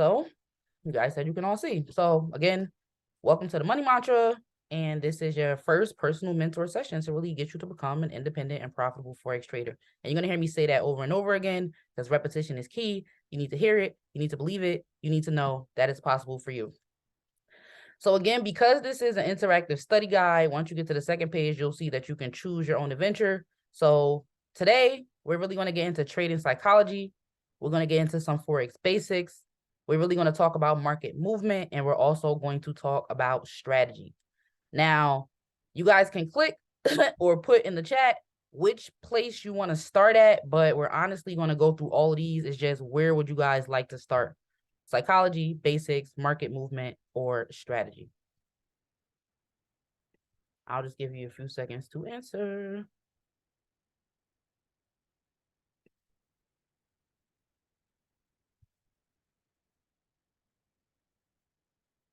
So you guys said you can all see. So again, welcome to the Money Mantra. And this is your first personal mentor session to really get you to become an independent and profitable Forex trader. And you're going to hear me say that over and over again because repetition is key. You need to hear it. You need to believe it. You need to know that it's possible for you. So again, because this is an interactive study guide, once you get to the second page, you'll see that you can choose your own adventure. So today, we're really going to get into trading psychology. We're going to get into some Forex basics. We're really going to talk about market movement, and we're also going to talk about strategy. Now, you guys can click or put in the chat which place you want to start at, but we're honestly going to go through all of these. It's just where would you guys like to start? Psychology, basics, market movement, or strategy? I'll just give you a few seconds to answer.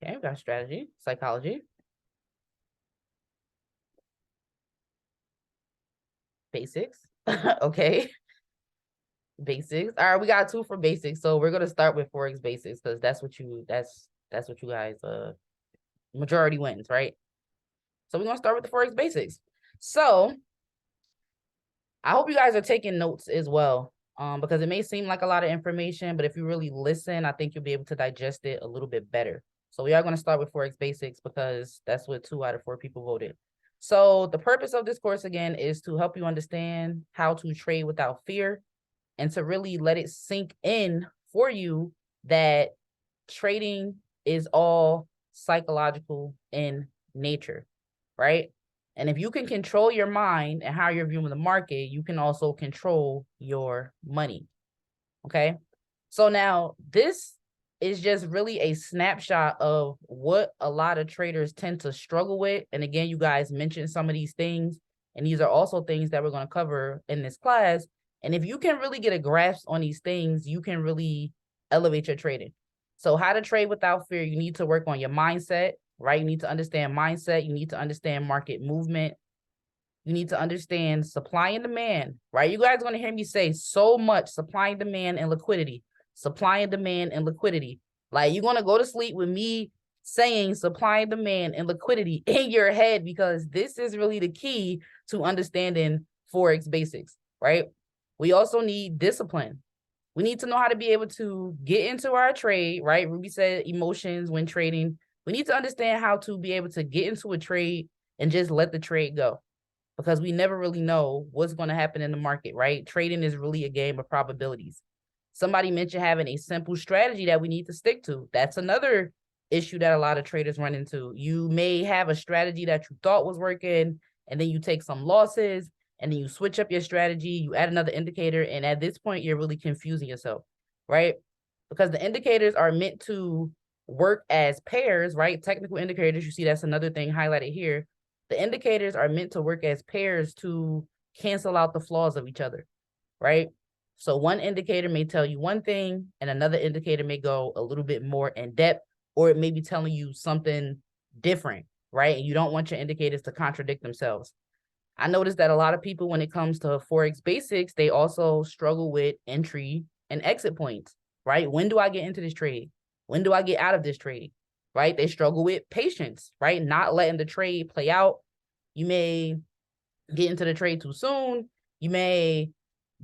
Okay, we've got strategy, psychology, basics. Okay, basics. All right, we got 2 for basics. So we're gonna start with Forex basics because that's what you guys majority wins, right? So we're gonna start with the Forex basics. So I hope you guys are taking notes as well. Because it may seem like a lot of information, but if you really listen, I think you'll be able to digest it a little bit better. So we are going to start with Forex basics because that's what 2 out of 4 people voted. So the purpose of this course, again, is to help you understand how to trade without fear and to really let it sink in for you that trading is all psychological in nature, right? And if you can control your mind and how you're viewing the market, you can also control your money. Okay. So now this is just really a snapshot of what a lot of traders tend to struggle with. And again, you guys mentioned some of these things, and these are also things that we're going to cover in this class. And if you can really get a grasp on these things, you can really elevate your trading. So how to trade without fear, you need to work on your mindset, right? You need to understand mindset. You need to understand market movement. You need to understand supply and demand, right? You guys are going to hear me say so much supply and demand and liquidity, supply and demand and liquidity. Like you're going to go to sleep with me saying supply and demand and liquidity in your head because this is really the key to understanding Forex basics, right? We also need discipline. We need to know how to be able to get into our trade, right? Ruby said emotions when trading. We need to understand how to be able to get into a trade and just let the trade go because we never really know what's going to happen in the market, right? Trading is really a game of probabilities. Somebody mentioned having a simple strategy that we need to stick to. That's another issue that a lot of traders run into. You may have a strategy that you thought was working, and then you take some losses, and then you switch up your strategy, you add another indicator, and at this point, you're really confusing yourself, right? Because the indicators are meant to work as pairs, right? Technical indicators, you see that's another thing highlighted here. The indicators are meant to work as pairs to cancel out the flaws of each other, right? So one indicator may tell you one thing, and another indicator may go a little bit more in depth, or it may be telling you something different, right? And you don't want your indicators to contradict themselves. I noticed that a lot of people, when it comes to Forex basics, they also struggle with entry and exit points, right? When do I get into this trade? When do I get out of this trade? Right? They struggle with patience, right? Not letting the trade play out. You may get into the trade too soon. You may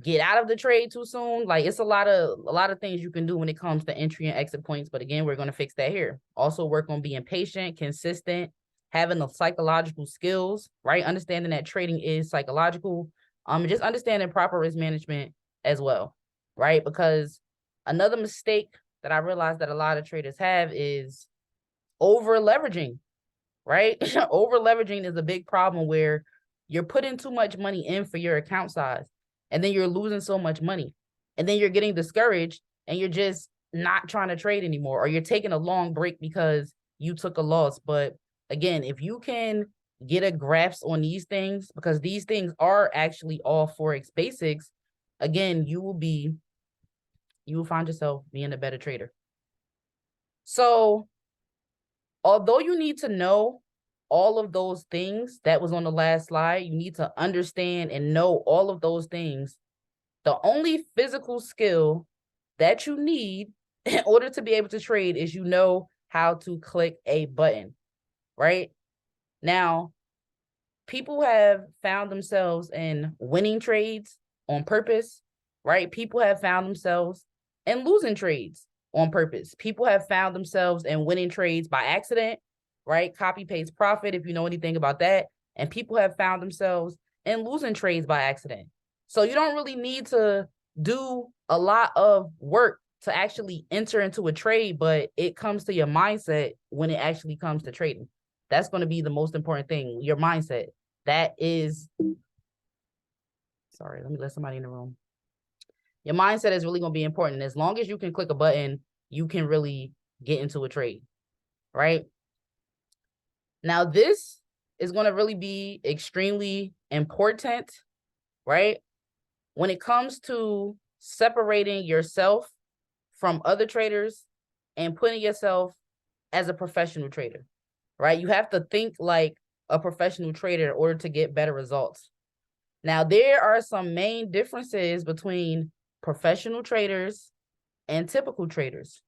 get out of the trade too soon. Like it's a lot of things you can do when it comes to entry and exit points. But again, we're going to fix that here. Also work on being patient, consistent, having the psychological skills, right? Understanding that trading is psychological. Just understanding proper risk management as well, right? Because another mistake that I realized that a lot of traders have is over leveraging, right? Over leveraging is a big problem where you're putting too much money in for your account size, and then you're losing so much money, and then you're getting discouraged, and you're just not trying to trade anymore, or you're taking a long break because you took a loss. But again, if you can get a grasp on these things, because these things are actually all Forex basics, again, you will find yourself being a better trader. So although you need to know all of those things that was on the last slide, you need to understand and know all of those things. The only physical skill that you need in order to be able to trade is you know how to click a button, right? Now, people have found themselves in winning trades on purpose, right? People have found themselves in losing trades on purpose. People have found themselves in winning trades by accident, right? Copy paste profit, if you know anything about that. And people have found themselves in losing trades by accident. So you don't really need to do a lot of work to actually enter into a trade, but it comes to your mindset when it actually comes to trading. That's going to be the most important thing, your mindset. That is, sorry, let me let somebody in the room. Your mindset is really going to be important. As long as you can click a button, you can really get into a trade, right? Now, this is going to really be extremely important, right? When it comes to separating yourself from other traders and putting yourself as a professional trader, right? You have to think like a professional trader in order to get better results. Now, there are some main differences between professional traders and typical traders.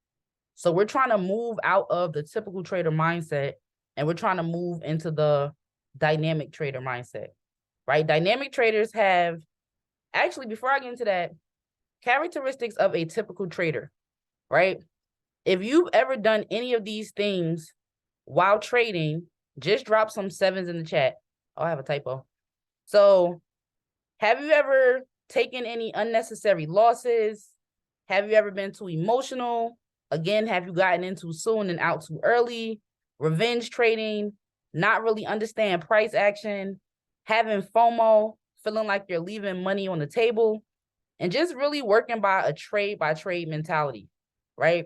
So we're trying to move out of the typical trader mindset and we're trying to move into the dynamic trader mindset, right? Dynamic traders have, actually, before I get into that, characteristics of a typical trader, right? If you've ever done any of these things while trading, just drop some 7s in the chat. Oh, I have a typo. So have you ever taken any unnecessary losses? Have you ever been too emotional? Again, have you gotten in too soon and out too early? Revenge trading, not really understand price action, having FOMO, feeling like you're leaving money on the table, and just really working by a trade-by-trade mentality, right?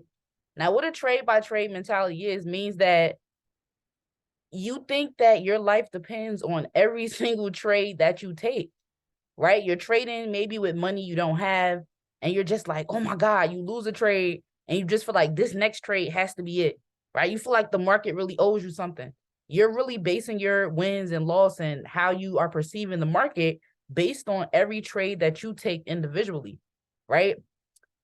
Now, what a trade-by-trade mentality is means that you think that your life depends on every single trade that you take, right? You're trading maybe with money you don't have, and you're just like, oh my God, you lose a trade, and you just feel like this next trade has to be it, right? You feel like the market really owes you something. You're really basing your wins and loss and how you are perceiving the market based on every trade that you take individually, right?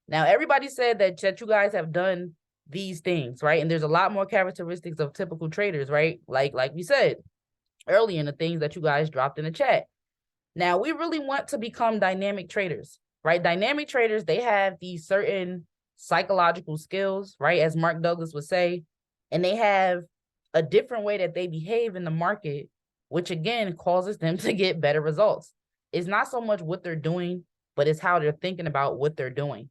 Now, everybody said that you guys have done these things, right? And there's a lot more characteristics of typical traders, right? Like we said earlier in the things that you guys dropped in the chat. Now, we really want to become dynamic traders, right? Dynamic traders, they have these certain psychological skills, right? As Mark Douglas would say, and they have a different way that they behave in the market, which again causes them to get better results. It's not so much what they're doing, but it's how they're thinking about what they're doing.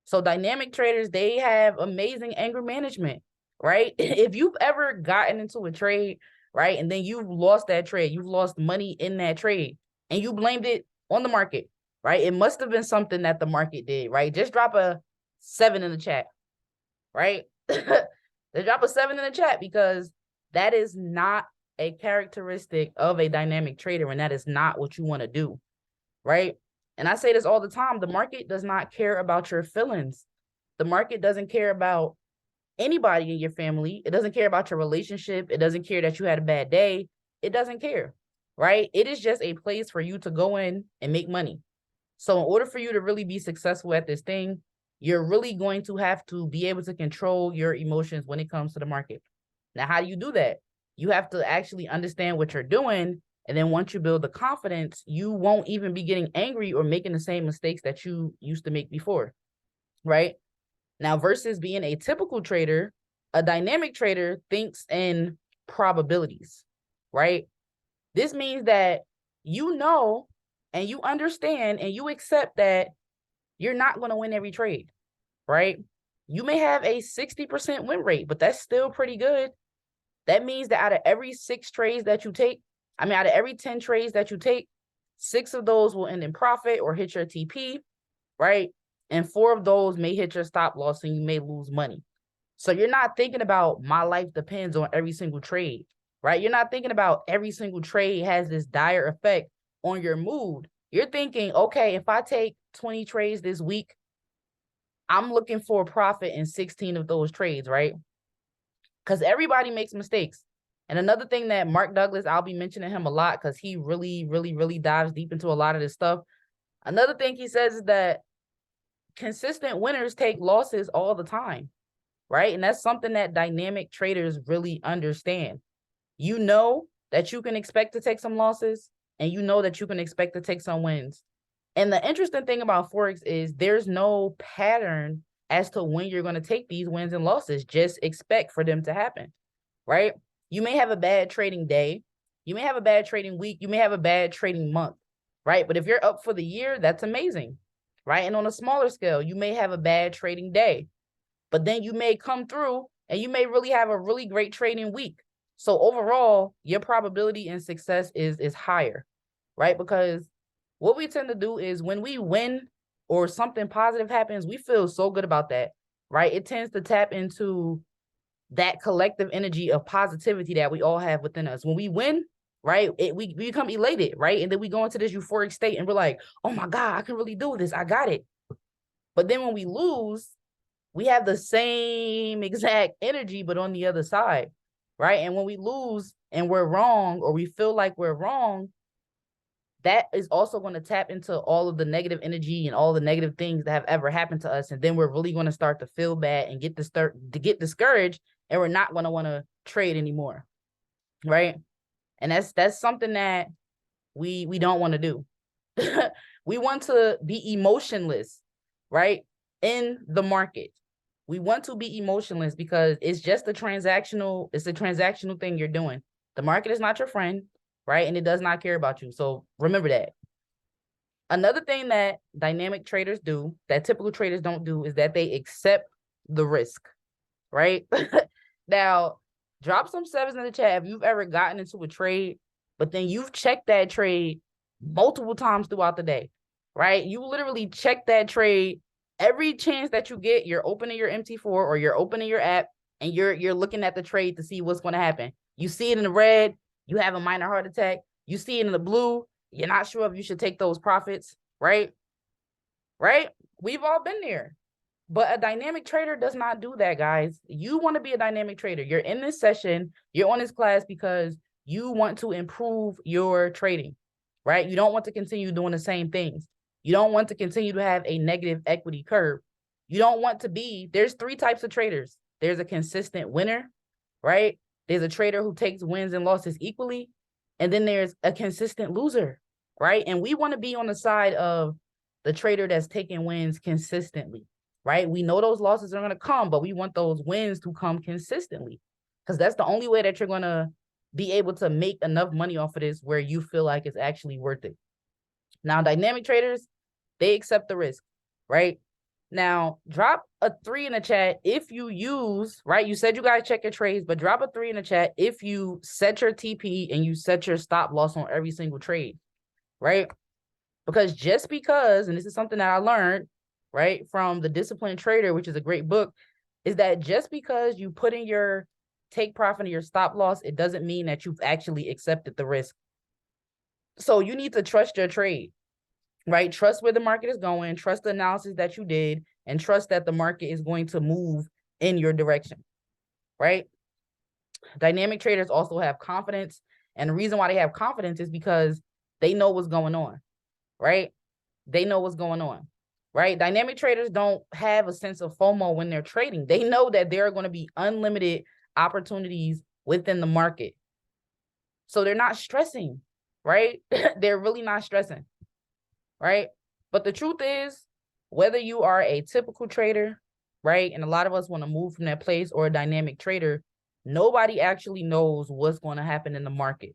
So dynamic traders, they have amazing anger management, right? If you've ever gotten into a trade, right, and then you've lost that trade, you've lost money in that trade, and you blamed it on the market, right? It must have been something that the market did, right? Just drop a 7 in the chat, right? They drop a 7 in the chat because that is not a characteristic of a dynamic trader, and that is not what you want to do, right? And I say this all the time, the market does not care about your feelings. The market doesn't care about anybody in your family. It doesn't care about your relationship. It doesn't care that you had a bad day. It doesn't care, right? It is just a place for you to go in and make money. So in order for you to really be successful at this thing, you're really going to have to be able to control your emotions when it comes to the market. Now, how do you do that? You have to actually understand what you're doing. And then once you build the confidence, you won't even be getting angry or making the same mistakes that you used to make before, right? Now, versus being a typical trader, a dynamic trader thinks in probabilities, right? This means that you know and you understand and you accept that you're not going to win every trade, right? You may have a 60% win rate, but that's still pretty good. That means that out of every 6 trades that you take, out of every 10 trades that you take, 6 of those will end in profit or hit your TP, right? And 4 of those may hit your stop loss and you may lose money. So you're not thinking about my life depends on every single trade, right? You're not thinking about every single trade has this dire effect on your mood. You're thinking, okay, if I take 20 trades this week, I'm looking for a profit in 16 of those trades, right? Because everybody makes mistakes. And another thing that Mark Douglas, I'll be mentioning him a lot because he really, really, really dives deep into a lot of this stuff. Another thing he says is that consistent winners take losses all the time, right? And that's something that dynamic traders really understand. You know that you can expect to take some losses, and you know that you can expect to take some wins. And the interesting thing about Forex is there's no pattern as to when you're going to take these wins and losses. Just expect for them to happen, right? You may have a bad trading day. You may have a bad trading week. You may have a bad trading month, right? But if you're up for the year, that's amazing, right? And on a smaller scale, you may have a bad trading day, but then you may come through and you may really have a really great trading week. So overall, your probability in success is higher, right? Because what we tend to do is when we win or something positive happens, we feel so good about that, right? It tends to tap into that collective energy of positivity that we all have within us. When we win, right, we become elated, right? And then we go into this euphoric state and we're like, oh my God, I can really do this. I got it. But then when we lose, we have the same exact energy, but on the other side, right? And when we lose and we're wrong, or we feel like we're wrong, that is also going to tap into all of the negative energy and all the negative things that have ever happened to us. And then we're really going to start to feel bad and get discouraged, and we're not going to want to trade anymore, right? And that's something that we don't want to do. We want to be emotionless, right? In the market. We want to be emotionless because it's just a transactional thing you're doing. The market is not your friend, right? And it does not care about you. So remember that. Another thing that dynamic traders do that typical traders don't do is that they accept the risk, right? Now, drop some sevens in the chat if you've ever gotten into a trade, but then you've checked that trade multiple times throughout the day, right? You literally check that trade every chance that you get. You're opening your MT4 or you're opening your app and you're looking at the trade to see what's going to happen. You see it in the red, you have a minor heart attack. You see it in the blue, you're not sure if you should take those profits, right? Right? We've all been there. But a dynamic trader does not do that, guys. You want to be a dynamic trader. You're in this session, you're on this class because you want to improve your trading, right? You don't want to continue doing the same things. You don't want to continue to have a negative equity curve. You don't want to be, there's three types of traders. There's a consistent winner, right? There's a trader who takes wins and losses equally. And then there's a consistent loser, right? And we want to be on the side of the trader that's taking wins consistently, right? We know those losses are going to come, but we want those wins to come consistently because that's the only way that you're going to be able to make enough money off of this where you feel like it's actually worth it. Now, dynamic traders, they accept the risk, right? Now, drop a 3 in the chat if you use, right? You said you guys check your trades, but drop a 3 in the chat if you set your TP and you set your stop loss on every single trade, right? Because just because, and this is something that I learned, right, from The Disciplined Trader, which is a great book, is that just because you put in your take profit and your stop loss, it doesn't mean that you've actually accepted the risk. So you need to trust your trade, right? Trust where the market is going, trust the analysis that you did, and trust that the market is going to move in your direction, right? Dynamic traders also have confidence. And the reason why they have confidence is because they know what's going on, right? They know what's going on, right? Dynamic traders don't have a sense of FOMO when they're trading. They know that there are going to be unlimited opportunities within the market. So they're not stressing, right? They're really not stressing, right? But the truth is, whether you are a typical trader, right, and a lot of us want to move from that place, or a dynamic trader, nobody actually knows what's going to happen in the market,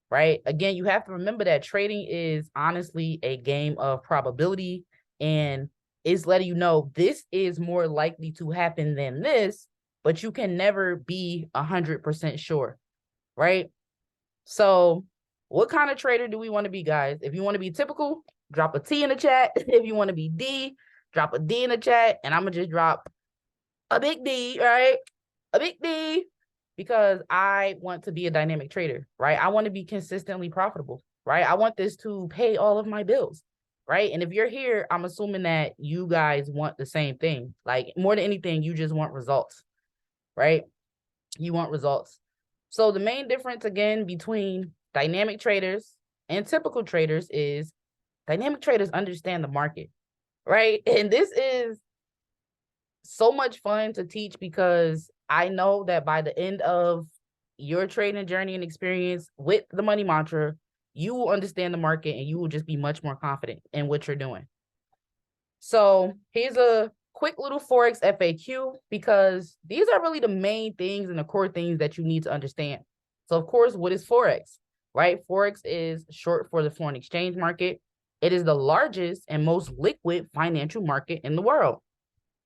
right? Again, you have to remember that trading is honestly a game of probability, and it's letting you know this is more likely to happen than this, but you can never be 100% sure, right? So what kind of trader do we want to be, guys? If you want to be typical, drop a T in the chat. If you want to be D, drop a D in the chat. And I'm going to just drop a big D, right? A big D, because I want to be a dynamic trader, right? I want to be consistently profitable, right? I want this to pay all of my bills, right? And if you're here, I'm assuming that you guys want the same thing. Like, more than anything, you just want results, right? You want results. So the main difference, again, between dynamic traders and typical traders is dynamic traders understand the market, right? And this is so much fun to teach because I know that by the end of your trading journey and experience with the money mantra, you will understand the market and you will just be much more confident in what you're doing. So here's a quick little Forex FAQ because these are really the main things and the core things that you need to understand. So of course, what is Forex, right? Forex is short for the foreign exchange market. It is the largest and most liquid financial market in the world,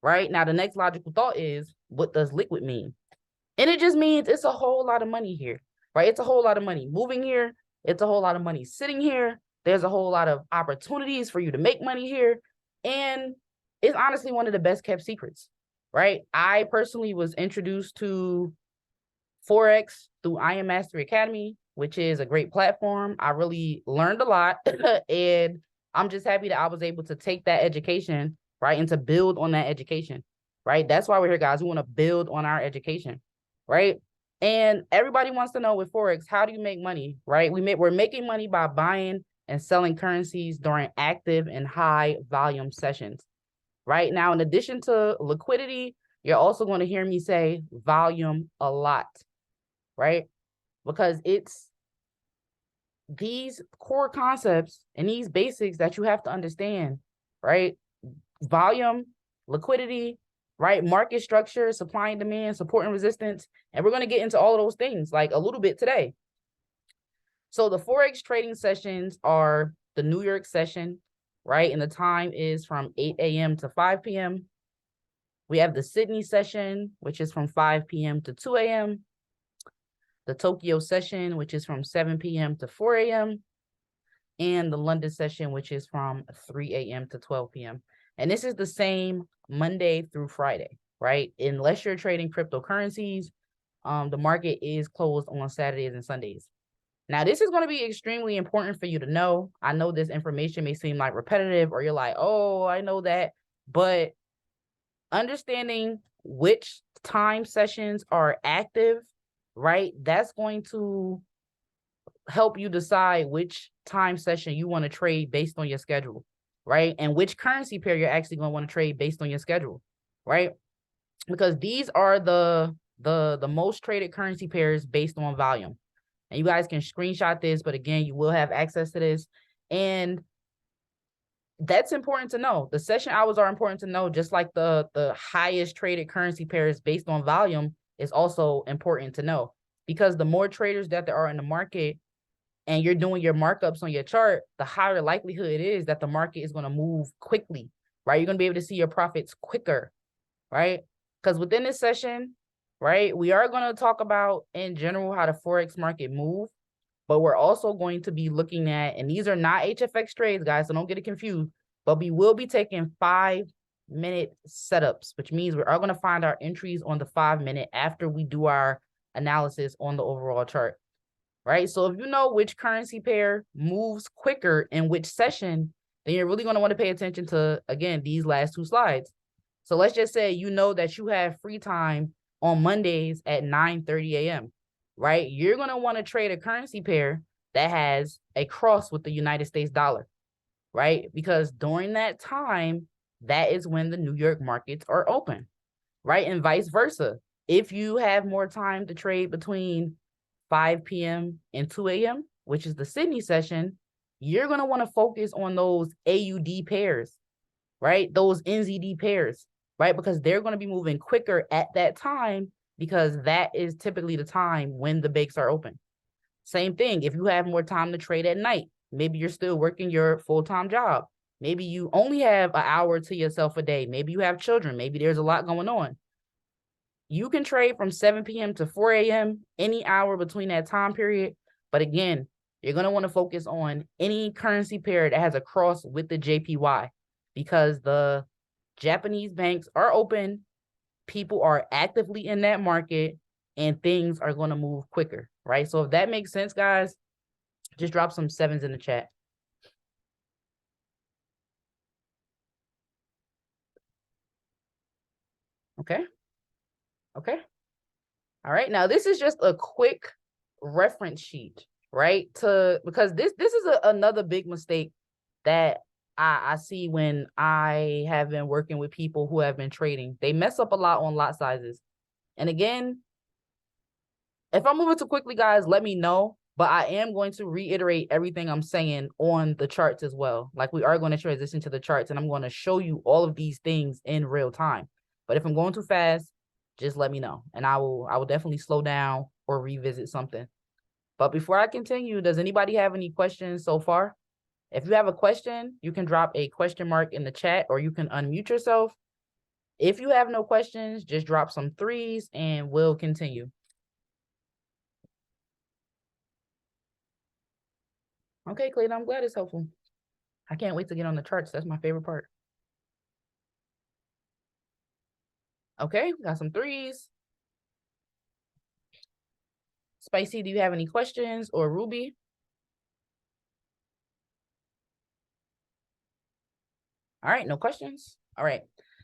right? Now, the next logical thought is, what does liquid mean? And it just means it's a whole lot of money here, right? It's a whole lot of money moving here. It's a whole lot of money sitting here. There's a whole lot of opportunities for you to make money here. And it's honestly one of the best kept secrets, right? I personally was introduced to Forex through I Am Mastery Academy, which is a great platform. I really learned a lot. And I'm just happy that I was able to take that education, right, and to build on that education, right? That's why we're here, guys. We want to build on our education, right? And everybody wants to know with Forex, how do you make money, right? We're making money by buying and selling currencies during active and high volume sessions, right? Now, in addition to liquidity, you're also going to hear me say volume a lot, right? Because it's these core concepts and these basics that you have to understand, right? Volume, liquidity, right? Market structure, supply and demand, support and resistance. And we're going to get into all of those things like a little bit today. So the Forex trading sessions are the New York session, right? And the time is from 8 a.m. to 5 p.m. We have the Sydney session, which is from 5 p.m. to 2 a.m. The Tokyo session, which is from 7 p.m. to 4 a.m. And the London session, which is from 3 a.m. to 12 p.m. And this is the same Monday through Friday, right? Unless you're trading cryptocurrencies, the market is closed on Saturdays and Sundays. Now, this is going to be extremely important for you to know. I know this information may seem like repetitive or you're like, oh, I know that. But understanding which time sessions are active, right? That's going to help you decide which time session you want to trade based on your schedule, right? And which currency pair you're actually going to want to trade based on your schedule, right? Because these are the most traded currency pairs based on volume. And you guys can screenshot this, but again, you will have access to this. And that's important to know. The session hours are important to know, just like the highest traded currency pairs based on volume is also important to know. Because the more traders that there are in the market and you're doing your markups on your chart, the higher likelihood it is that the market is going to move quickly, right? You're going to be able to see your profits quicker, right? Because within this session, right, we are going to talk about in general how the Forex market move, but we're also going to be looking at, and these are not HFX trades, guys, so don't get it confused, but we will be taking 5-minute setups, which means we are going to find our entries on the 5-minute after we do our analysis on the overall chart, right? So if you know which currency pair moves quicker in which session, then you're really going to want to pay attention to, again, these last two slides. So let's just say you know that you have free time on Mondays at 9:30 a.m., right? You're going to want to trade a currency pair that has a cross with the United States dollar, right? Because during that time, that is when the New York markets are open, right? And vice versa. If you have more time to trade between 5 p.m. and 2 a.m., which is the Sydney session, you're going to want to focus on those AUD pairs, right? Those NZD pairs, right? Because they're going to be moving quicker at that time because that is typically the time when the bakes are open. Same thing, if you have more time to trade at night, maybe you're still working your full-time job. Maybe you only have an hour to yourself a day. Maybe you have children. Maybe there's a lot going on. You can trade from 7 p.m. to 4 a.m., any hour between that time period. But again, you're going to want to focus on any currency pair that has a cross with the JPY because the Japanese banks are open, people are actively in that market, and things are going to move quicker, right? So if that makes sense, guys, just drop some 7s in the chat. Okay. Okay. All right. Now, this is just a quick reference sheet, right? Because this is another big mistake that I see when I have been working with people who have been trading, they mess up a lot on lot sizes. And again, if I'm moving too quickly, guys, let me know. But I am going to reiterate everything I'm saying on the charts as well. Like, we are going to transition to the charts, and I'm going to show you all of these things in real time. But if I'm going too fast, just let me know, and I will definitely slow down or revisit something. But before I continue, does anybody have any questions so far? If you have a question, you can drop a question mark in the chat, or you can unmute yourself. If you have no questions, just drop some threes and we'll continue. Okay, Clayton, I'm glad it's helpful. I can't wait to get on the charts. That's my favorite part. Okay, we got some threes. Spicy, do you have any questions? Or Ruby? All right, no questions. All right.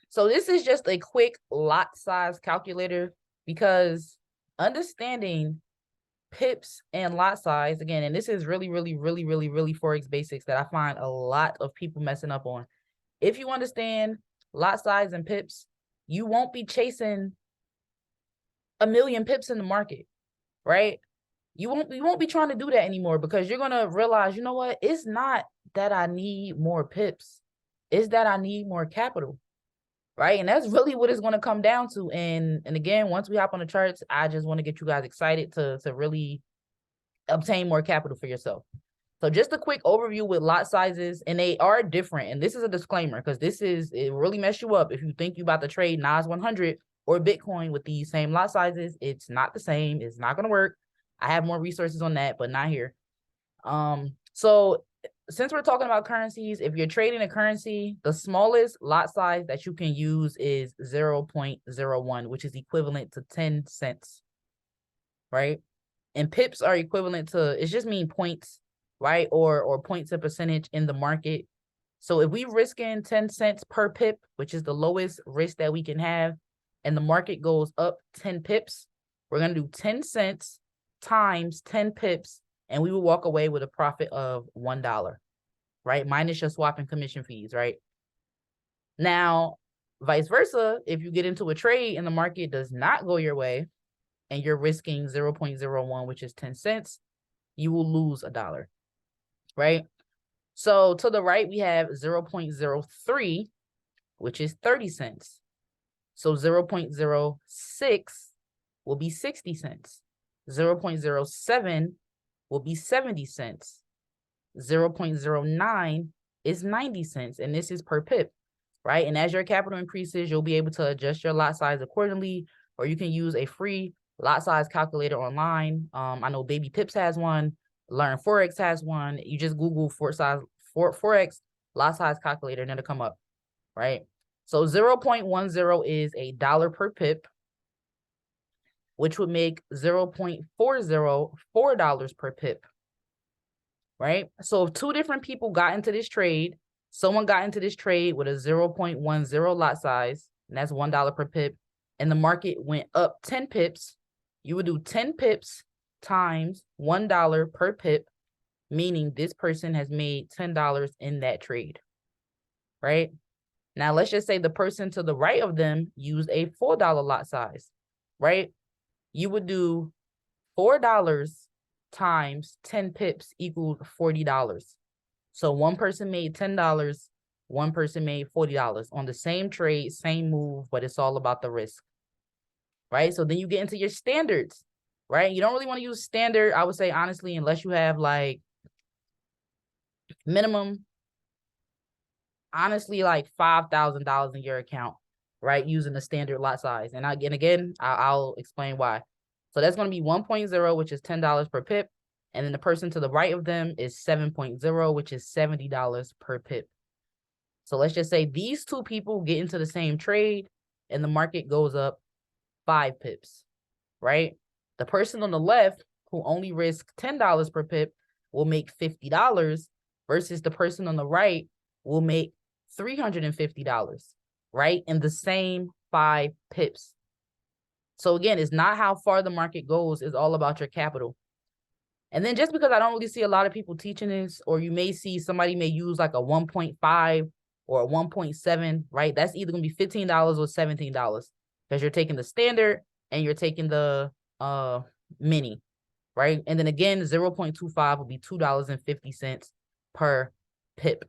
So this is just a quick lot size calculator, because understanding pips and lot size, again, and this is really Forex basics that I find a lot of people messing up on. If you understand lot size and pips, you won't be chasing a million pips in the market, right? You won't be trying to do that anymore, because you're going to realize, you know what? It's not that I need more pips. It's that I need more capital, right? And that's really what it's going to come down to. And again, once we hop on the charts, I just want to get you guys excited to really obtain more capital for yourself. So just a quick overview with lot sizes, and they are different. And this is a disclaimer, because it really mess you up if you think you about to trade NAS 100 or Bitcoin with these same lot sizes. It's not the same. It's not going to work. I have more resources on that, but not here. So since we're talking about currencies, if you're trading a currency, the smallest lot size that you can use is 0.01, which is equivalent to 10 cents, right? And pips are equivalent to, it's just mean points, right? Or points of percentage in the market. So if we risk in 10 cents per pip, which is the lowest risk that we can have, and the market goes up 10 pips, we're going to do 10 cents times 10 pips, and we will walk away with a profit of $1, right? Minus your swap and commission fees, right? Now, vice versa, if you get into a trade and the market does not go your way, and you're risking 0.01, which is 10 cents, you will lose $1, right? So to the right, we have 0.03, which is 30 cents. So 0.06 will be 60 cents. 0.07 will be 70 cents. 0.09 is 90 cents, and this is per pip, right? And as your capital increases, you'll be able to adjust your lot size accordingly, or you can use a free lot size calculator online. I know Baby Pips has one. Learn Forex has one. You just Google Forex lot size calculator, and it'll come up, right? So 0.10 is $1 per pip, which would make $0.404 per pip, right? So if two different people got into this trade, someone got into this trade with a 0.10 lot size, and that's $1 per pip, and the market went up 10 pips, you would do 10 pips times $1 per pip, meaning this person has made $10 in that trade, right? Now, let's just say the person to the right of them used a $4 lot size, right? You would do $4 times 10 pips equals $40. So one person made $10, one person made $40 on the same trade, same move, but it's all about the risk, right? So then you get into your standards, right? You don't really want to use standard, I would say, honestly, unless you have like minimum, honestly, like $5,000 in your account, right? Using the standard lot size. And again, I'll explain why. So that's going to be 1.0, which is $10 per pip. And then the person to the right of them is 7.0, which is $70 per pip. So let's just say these two people get into the same trade and the market goes up 5 pips, right? The person on the left who only risked $10 per pip will make $50, versus the person on the right will make $350, right? In the same 5 pips. So again, it's not how far the market goes, it's all about your capital. And then just because I don't really see a lot of people teaching this, or you may see somebody may use like a 1.5 or a 1.7, right? That's either going to be $15 or $17 because you're taking the standard and you're taking the mini, right? And then again, 0.25 will be $2.50 per pip,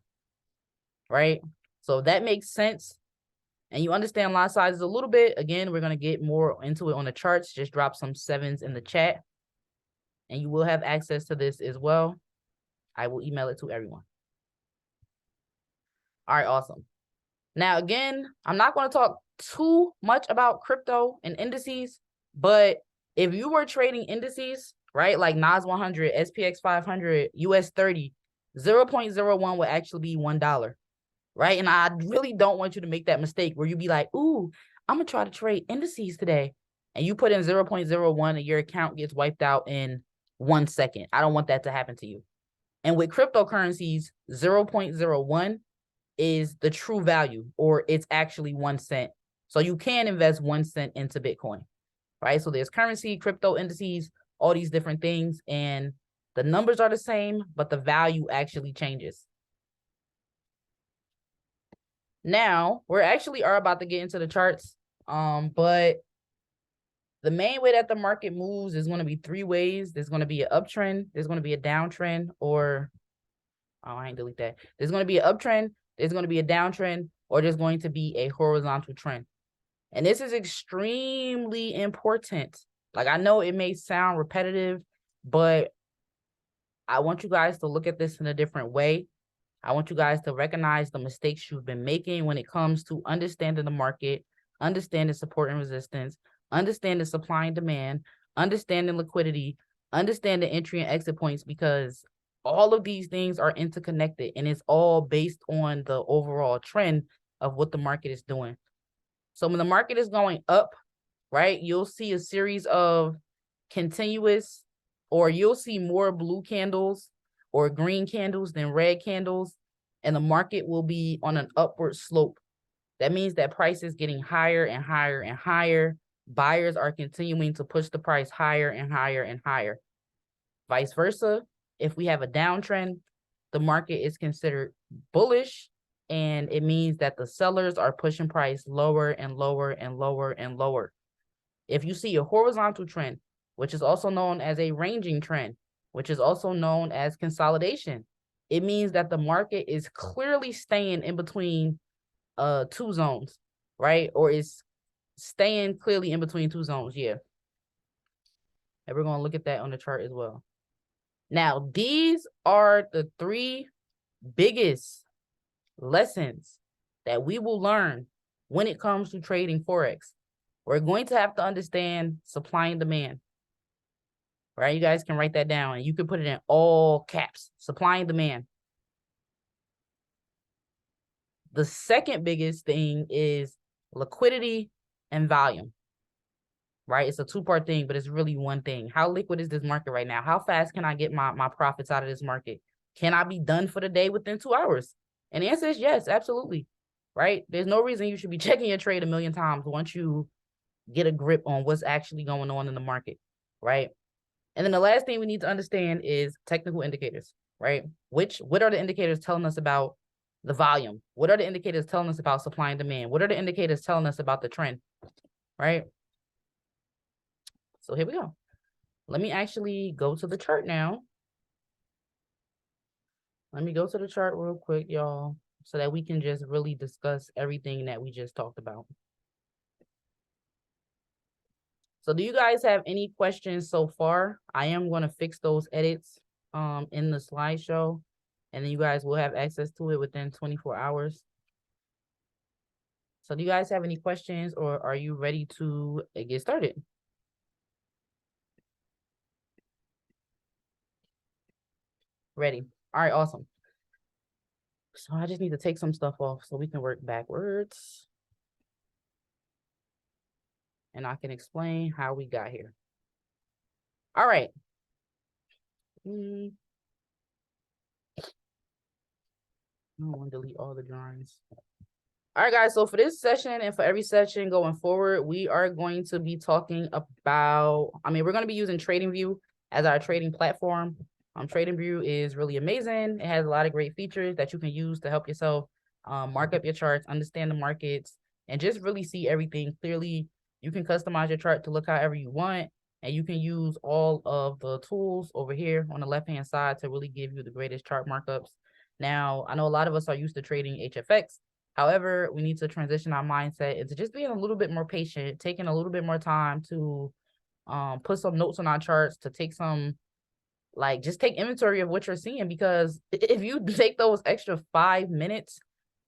right? So that makes sense. And you understand lot sizes a little bit. Again, we're going to get more into it on the charts. Just drop some 7s in the chat. And you will have access to this as well. I will email it to everyone. All right, awesome. Now, again, I'm not going to talk too much about crypto and indices, but if you were trading indices, right, like NAS 100, SPX 500, US 30, 0.01 would actually be $1, right? And I really don't want you to make that mistake where you be like, ooh, I'm going to try to trade indices today. And you put in 0.01 and your account gets wiped out in 1 second. I don't want that to happen to you. And with cryptocurrencies, 0.01 is the true value, or it's actually 1 cent. So you can invest 1 cent into Bitcoin, right? So there's currency, crypto indices, all these different things, and the numbers are the same, but the value actually changes. Now, we're actually are about to get into the charts, but the main way that the market moves is going to be 3 ways. There's going to be an uptrend, there's going to be a downtrend, or, oh, I ain't delete that. There's going to be an uptrend, there's going to be a downtrend, or there's going to be a horizontal trend. And this is extremely important. Like, I know it may sound repetitive, but I want you guys to look at this in a different way. I want you guys to recognize the mistakes you've been making when it comes to understanding the market, understanding support and resistance, understanding supply and demand, understanding liquidity, understanding entry and exit points, because all of these things are interconnected and it's all based on the overall trend of what the market is doing. So when the market is going up, right, you'll see a series of continuous, or you'll see more blue candles or green candles than red candles, and the market will be on an upward slope. That means that price is getting higher and higher and higher. Buyers are continuing to push the price higher and higher and higher. Vice versa, if we have a downtrend, the market is considered bullish, and it means that the sellers are pushing price lower and lower and lower and lower. If you see a horizontal trend, which is also known as a ranging trend, which is also known as consolidation, it means that the market is clearly staying in between 2 zones, right? Or is staying clearly in between 2 zones, yeah. And we're going to look at that on the chart as well. Now, these are the 3 biggest lessons that we will learn when it comes to trading Forex. We're going to have to understand supply and demand, right? You guys can write that down and you can put it in all caps, supply and demand. The second biggest thing is liquidity and volume, right? It's a 2-part thing, but it's really one thing. How liquid is this market right now? How fast can I get my profits out of this market? Can I be done for the day within 2 hours? And the answer is yes, absolutely, right? There's no reason you should be checking your trade a million times once you get a grip on what's actually going on in the market, right? And then the last thing we need to understand is technical indicators, right? What are the indicators telling us about the volume? What are the indicators telling us about supply and demand? What are the indicators telling us about the trend, right? So here we go. Let me actually go to the chart now. Let me go to the chart real quick, y'all, so that we can just really discuss everything that we just talked about. So do you guys have any questions so far? I am going to fix those edits in the slideshow, and then you guys will have access to it within 24 hours. So do you guys have any questions, or are you ready to get started? Ready. All right, awesome. So I just need to take some stuff off so we can work backwards. And I can explain how we got here. All right. I don't want to delete all the drawings. All right, guys. So for this session and for every session going forward, we are going to be talking about, we're going to be using TradingView as our trading platform. TradingView is really amazing. It has a lot of great features that you can use to help yourself mark up your charts, understand the markets, and just really see everything clearly. You can customize your chart to look however you want, and you can use all of the tools over here on the left-hand side to really give you the greatest chart markups. Now, I know a lot of us are used to trading HFX. However, we need to transition our mindset into just being a little bit more patient, taking a little bit more time to put some notes on our charts, to take some, like, just take inventory of what you're seeing, because if you take those extra 5 minutes,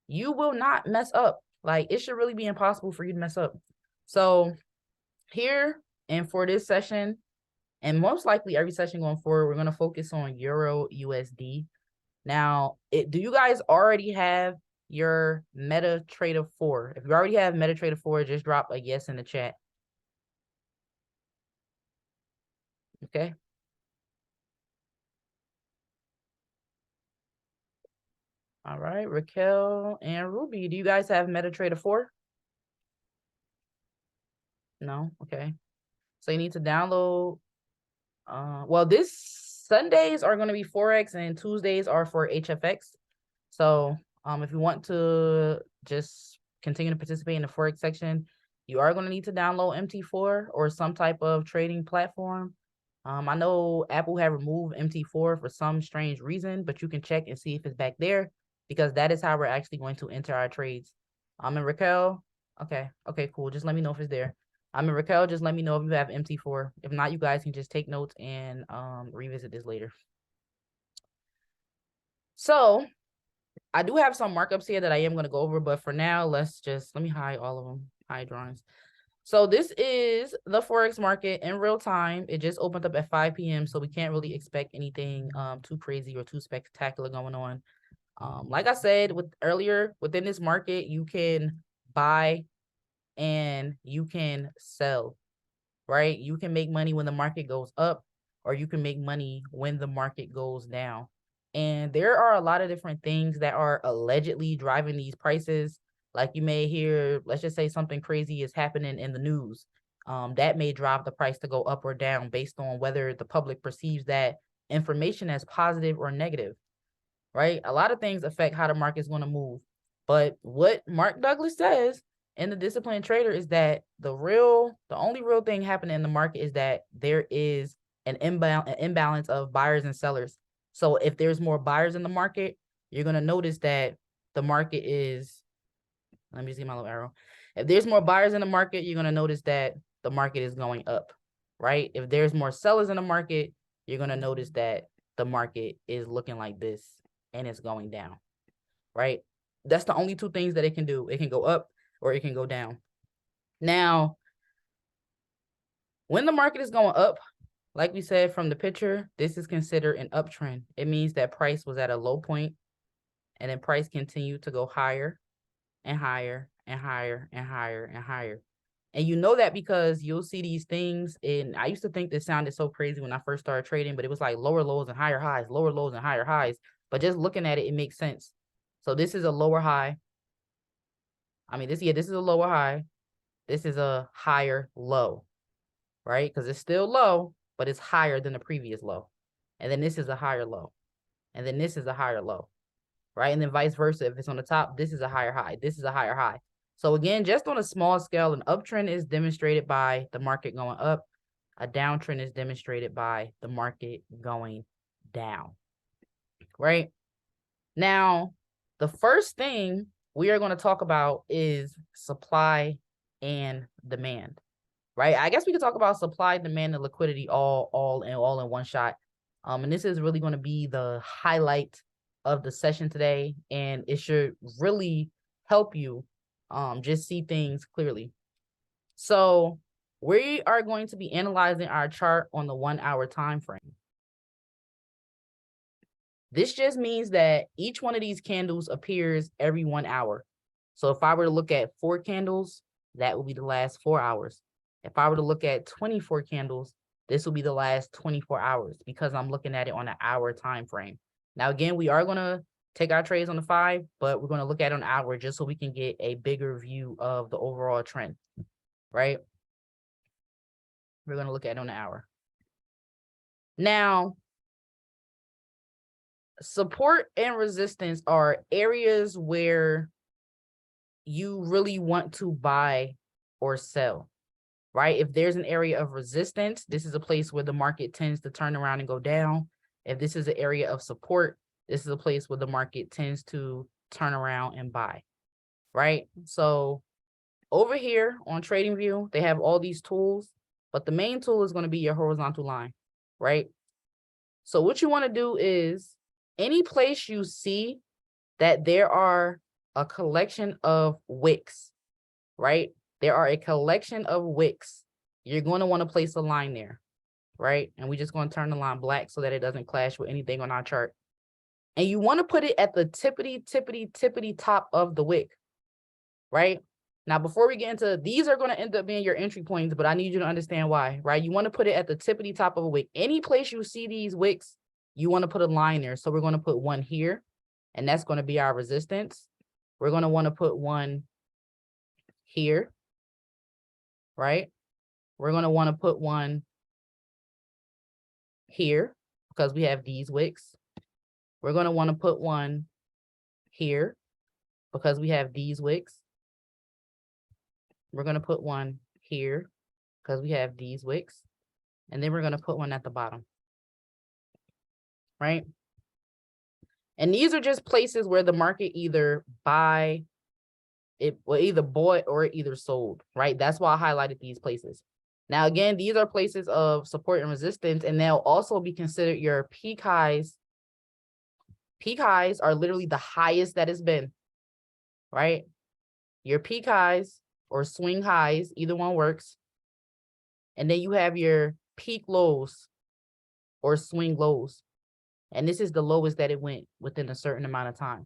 you will not mess up. Like, it should really be impossible for you to mess up. So here, and for this session, and most likely every session going forward, we're going to focus on Euro USD. Now, do you guys already have your MetaTrader 4? If you already have MetaTrader 4, just drop a yes in the chat. Okay. All right, Raquel and Ruby, do you guys have MetaTrader 4? No? Okay. So you need to download. Well, this Sundays are going to be Forex and Tuesdays are for HFX. So if you want to just continue to participate in the Forex section, you are going to need to download MT4 or some type of trading platform. I know Apple have removed MT4 for some strange reason, but you can check and see if it's back there, because that is how we're actually going to enter our trades. And Raquel, okay, cool. Just let me know if it's there. And Raquel, just let me know if you have MT4. If not, you guys can just take notes and revisit this later. So I do have some markups here that I am going to go over, but for now, let me hide all of them, hide drawings. So this is the Forex market in real time. It just opened up at 5 p.m., so we can't really expect anything too crazy or too spectacular going on. Like I said earlier, within this market, you can buy and you can sell, right? You can make money when the market goes up, or you can make money when the market goes down. And there are a lot of different things that are allegedly driving these prices. Like, you may hear, let's just say something crazy is happening in the news. That may drive the price to go up or down based on whether the public perceives that information as positive or negative, right? A lot of things affect how the market is going to move. But what Mark Douglas says in The Disciplined Trader is that the only real thing happening in the market is that there is an imbalance of buyers and sellers. So if there's more buyers in the market, you're going to notice that the market is, let me see my little arrow. If there's more buyers in the market, you're going to notice that the market is going up, right? If there's more sellers in the market, you're going to notice that the market is looking like this and it's going down, right? That's the only two things that it can do. It can go up or it can go down. Now, when the market is going up, like we said from the picture, this is considered an uptrend. It means that price was at a low point and then price continued to go higher and higher and higher and higher and higher. And you know that because you'll see these things. And I used to think this sounded so crazy when I first started trading, but it was like lower lows and higher highs, lower lows and higher highs. But just looking at it, it makes sense. So this is a lower high. I mean, this is a lower high. This is a higher low, right? Because it's still low, but it's higher than the previous low. And then this is a higher low. And then this is a higher low, right? And then vice versa. If it's on the top, this is a higher high. This is a higher high. So again, just on a small scale, an uptrend is demonstrated by the market going up. A downtrend is demonstrated by the market going down, right? Now, the first thing we are going to talk about is supply and demand, right? I guess we could talk about supply, demand, and liquidity all in one shot. And this is really going to be the highlight of the session today, and it should really help you just see things clearly. So we are going to be analyzing our chart on the 1 hour time frame. This just means that each one of these candles appears every 1 hour. So if I were to look at 4 candles, that will be the last 4 hours. If I were to look at 24 candles, this will be the last 24 hours because I'm looking at it on an hour time frame. Now, again, we are going to take our trades on the 5, but we're going to look at it on an hour just so we can get a bigger view of the overall trend, right? We're going to look at it on an hour. Now, support and resistance are areas where you really want to buy or sell, right? If there's an area of resistance, this is a place where the market tends to turn around and go down. If this is an area of support, this is a place where the market tends to turn around and buy, right? So over here on TradingView, they have all these tools, but the main tool is going to be your horizontal line, right? So what you want to do is any place you see that there are a collection of wicks, right? There are a collection of wicks. You're going to want to place a line there, right? And we're just going to turn the line black so that it doesn't clash with anything on our chart. And you want to put it at the tippity top of the wick, right? Now, before we get into, these are going to end up being your entry points, but I need you to understand why, right? You want to put it at the tippity top of a wick. Any place you see these wicks, you want to put a line there. So we're going to put one here, and that's going to be our resistance. We're going to want to put one here, right? We're going to want to put one here because we have these wicks. We're going to want to put one here because we have these wicks. We're going to put one here because we have these wicks. And then we're going to put one at the bottom, right? And these are just places where the market either buy, it will either bought or either sold, right? That's why I highlighted these places. Now, again, these are places of support and resistance, and they'll also be considered your peak highs. Peak highs are literally the highest that it's been, right? Your peak highs or swing highs, either one works. And then you have your peak lows or swing lows. And this is the lowest that it went within a certain amount of time.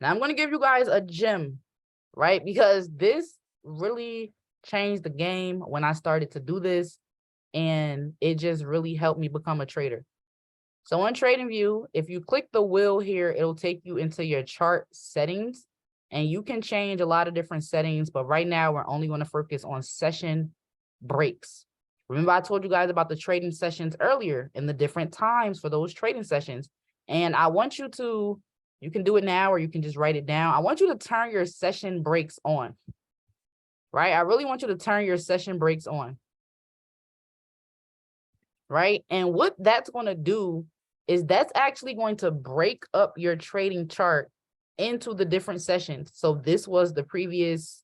Now I'm going to give you guys a gem, right? Because this really changed the game when I started to do this. And it just really helped me become a trader. So on TradingView, if you click the wheel here, it'll take you into your chart settings. And you can change a lot of different settings, but right now we're only going to focus on session breaks. Remember, I told you guys about the trading sessions earlier and the different times for those trading sessions. And I want you to, you can do it now or you can just write it down. I want you to turn your session breaks on, right? I really want you to turn your session breaks on, right? And what that's going to do is that's actually going to break up your trading chart into the different sessions. So this was the previous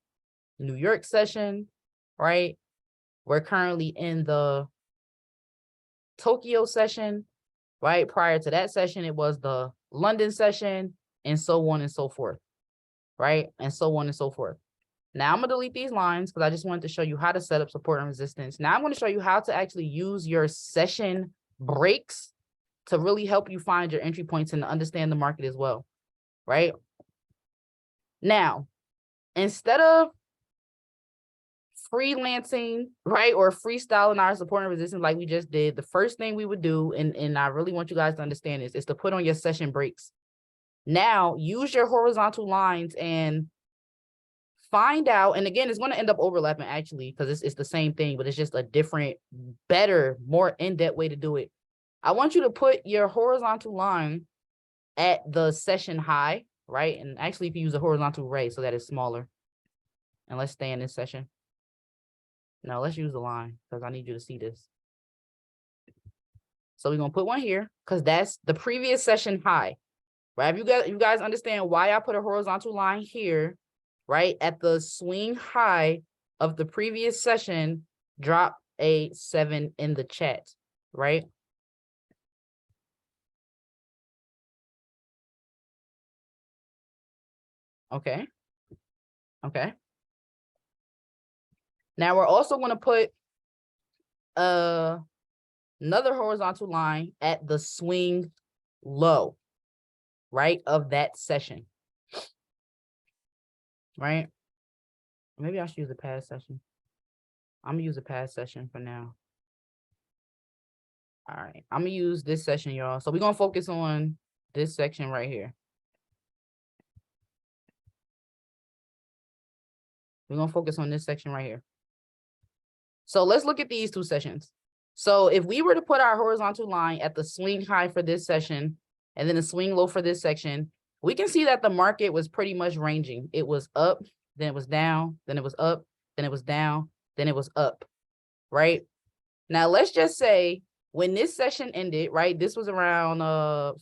New York session, right? We're currently in the Tokyo session, right? Prior to that session, it was the London session, and so on and so forth, right? And so on and so forth. Now I'm going to delete these lines because I just wanted to show you how to set up support and resistance. Now I'm going to show you how to actually use your session breaks to really help you find your entry points and to understand the market as well, right? Now, instead of freelancing, right, or freestyling our support and resistance like we just did, the first thing we would do, and I really want you guys to understand this, is to put on your session breaks. Now, use your horizontal lines and find out, and again, it's going to end up overlapping actually, because it's the same thing, but it's just a different, better, more in-depth way to do it. I want you to put your horizontal line at the session high, right? And actually, if you use a horizontal ray so that it's smaller, and let's stay in this session. Now let's use the line because I need you to see this. So we're going to put one here because that's the previous session high, right? You guys understand why I put a horizontal line here, right? At the swing high of the previous session, drop a 7 in the chat, right? Okay. Okay. Now we're also going to put another horizontal line at the swing low, right, of that session, right? Maybe I should use a past session. I'm going to use a past session for now. All right, I'm going to use this session, y'all. So we're going to focus on this section right here. We're going to focus on this section right here. So let's look at these two sessions. So if we were to put our horizontal line at the swing high for this session and then the swing low for this section, we can see that the market was pretty much ranging. It was up, then it was down, then it was up, then it was down, then it was up, right? Now, let's just say when this session ended, right? This was around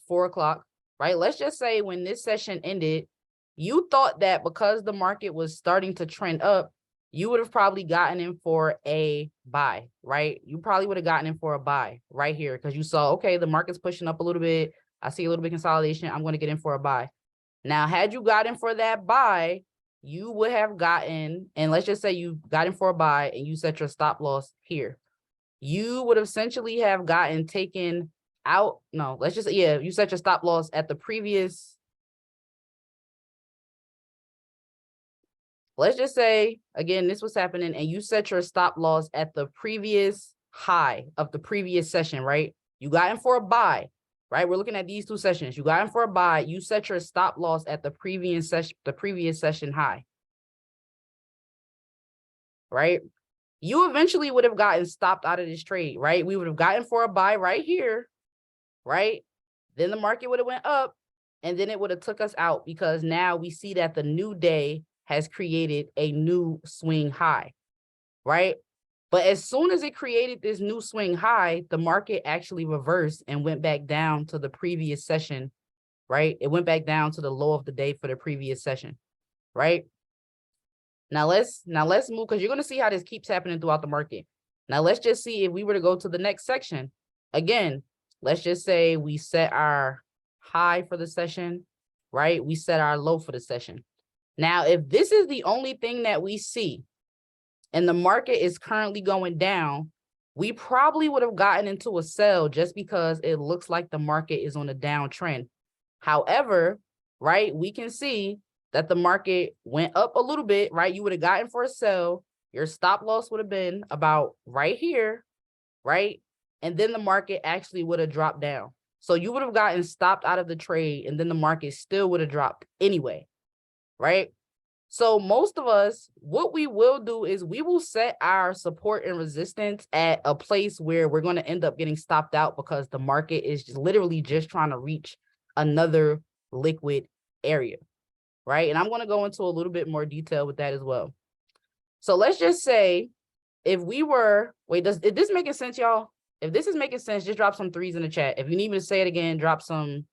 4 o'clock, right? Let's just say when this session ended, you thought that because the market was starting to trend up, you would have probably gotten in for a buy, right? You probably would have gotten in for a buy right here because you saw, okay, the market's pushing up a little bit. I see a little bit of consolidation. I'm going to get in for a buy. Now, had you gotten for that buy, you would have gotten, and let's just say you got in for a buy and you set your stop loss here. You would essentially have gotten taken out. No, let's just, yeah, you set your stop loss at the previous. Let's just say, again, this was happening and you set your stop loss at the previous high of the previous session, right? You got in for a buy, right? We're looking at these two sessions. You got in for a buy. You set your stop loss at the previous session high, right? You eventually would have gotten stopped out of this trade, right? We would have gotten for a buy right here, right? Then the market would have went up and then it would have took us out because now we see that the new day has created a new swing high, right? But as soon as it created this new swing high, the market actually reversed and went back down to the previous session, right? It went back down to the low of the day for the previous session, right? Now let's move because you're going to see how this keeps happening throughout the market. Now let's just see if we were to go to the next section. Again, let's just say we set our high for the session, right? We set our low for the session. Now, if this is the only thing that we see and the market is currently going down, we probably would have gotten into a sell just because it looks like the market is on a downtrend. However, right, we can see that the market went up a little bit, right? You would have gotten for a sell. Your stop loss would have been about right here, right? And then the market actually would have dropped down. So you would have gotten stopped out of the trade and then the market still would have dropped anyway, right? So most of us, what we will do is we will set our support and resistance at a place where we're going to end up getting stopped out because the market is literally just trying to reach another liquid area, right? And I'm going to go into a little bit more detail with that as well. So let's just say if we were, wait, is this making sense, y'all? If this is making sense, just drop some 3s in the chat. If you need me to say it again, drop some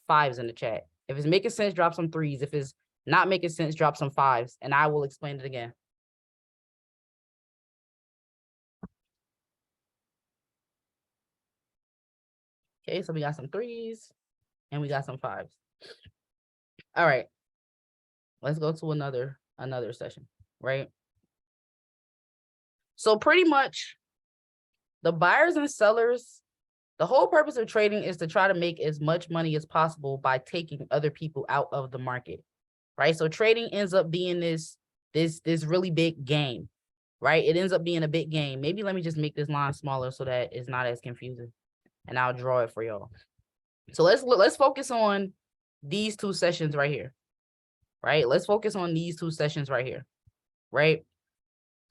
5s in the chat. If it's making sense, drop some 3s. If it's not making sense, drop some 5s, and I will explain it again. Okay, so we got some 3s, and we got some 5s. All right, let's go to another session, right? So pretty much, the buyers and sellers, the whole purpose of trading is to try to make as much money as possible by taking other people out of the market. Right, so trading ends up being this really big game, right? It ends up being a big game. Maybe let me just make this line smaller so that it's not as confusing, and I'll draw it for y'all. So let's focus on these two sessions right here, right? Let's focus on these two sessions right here, right?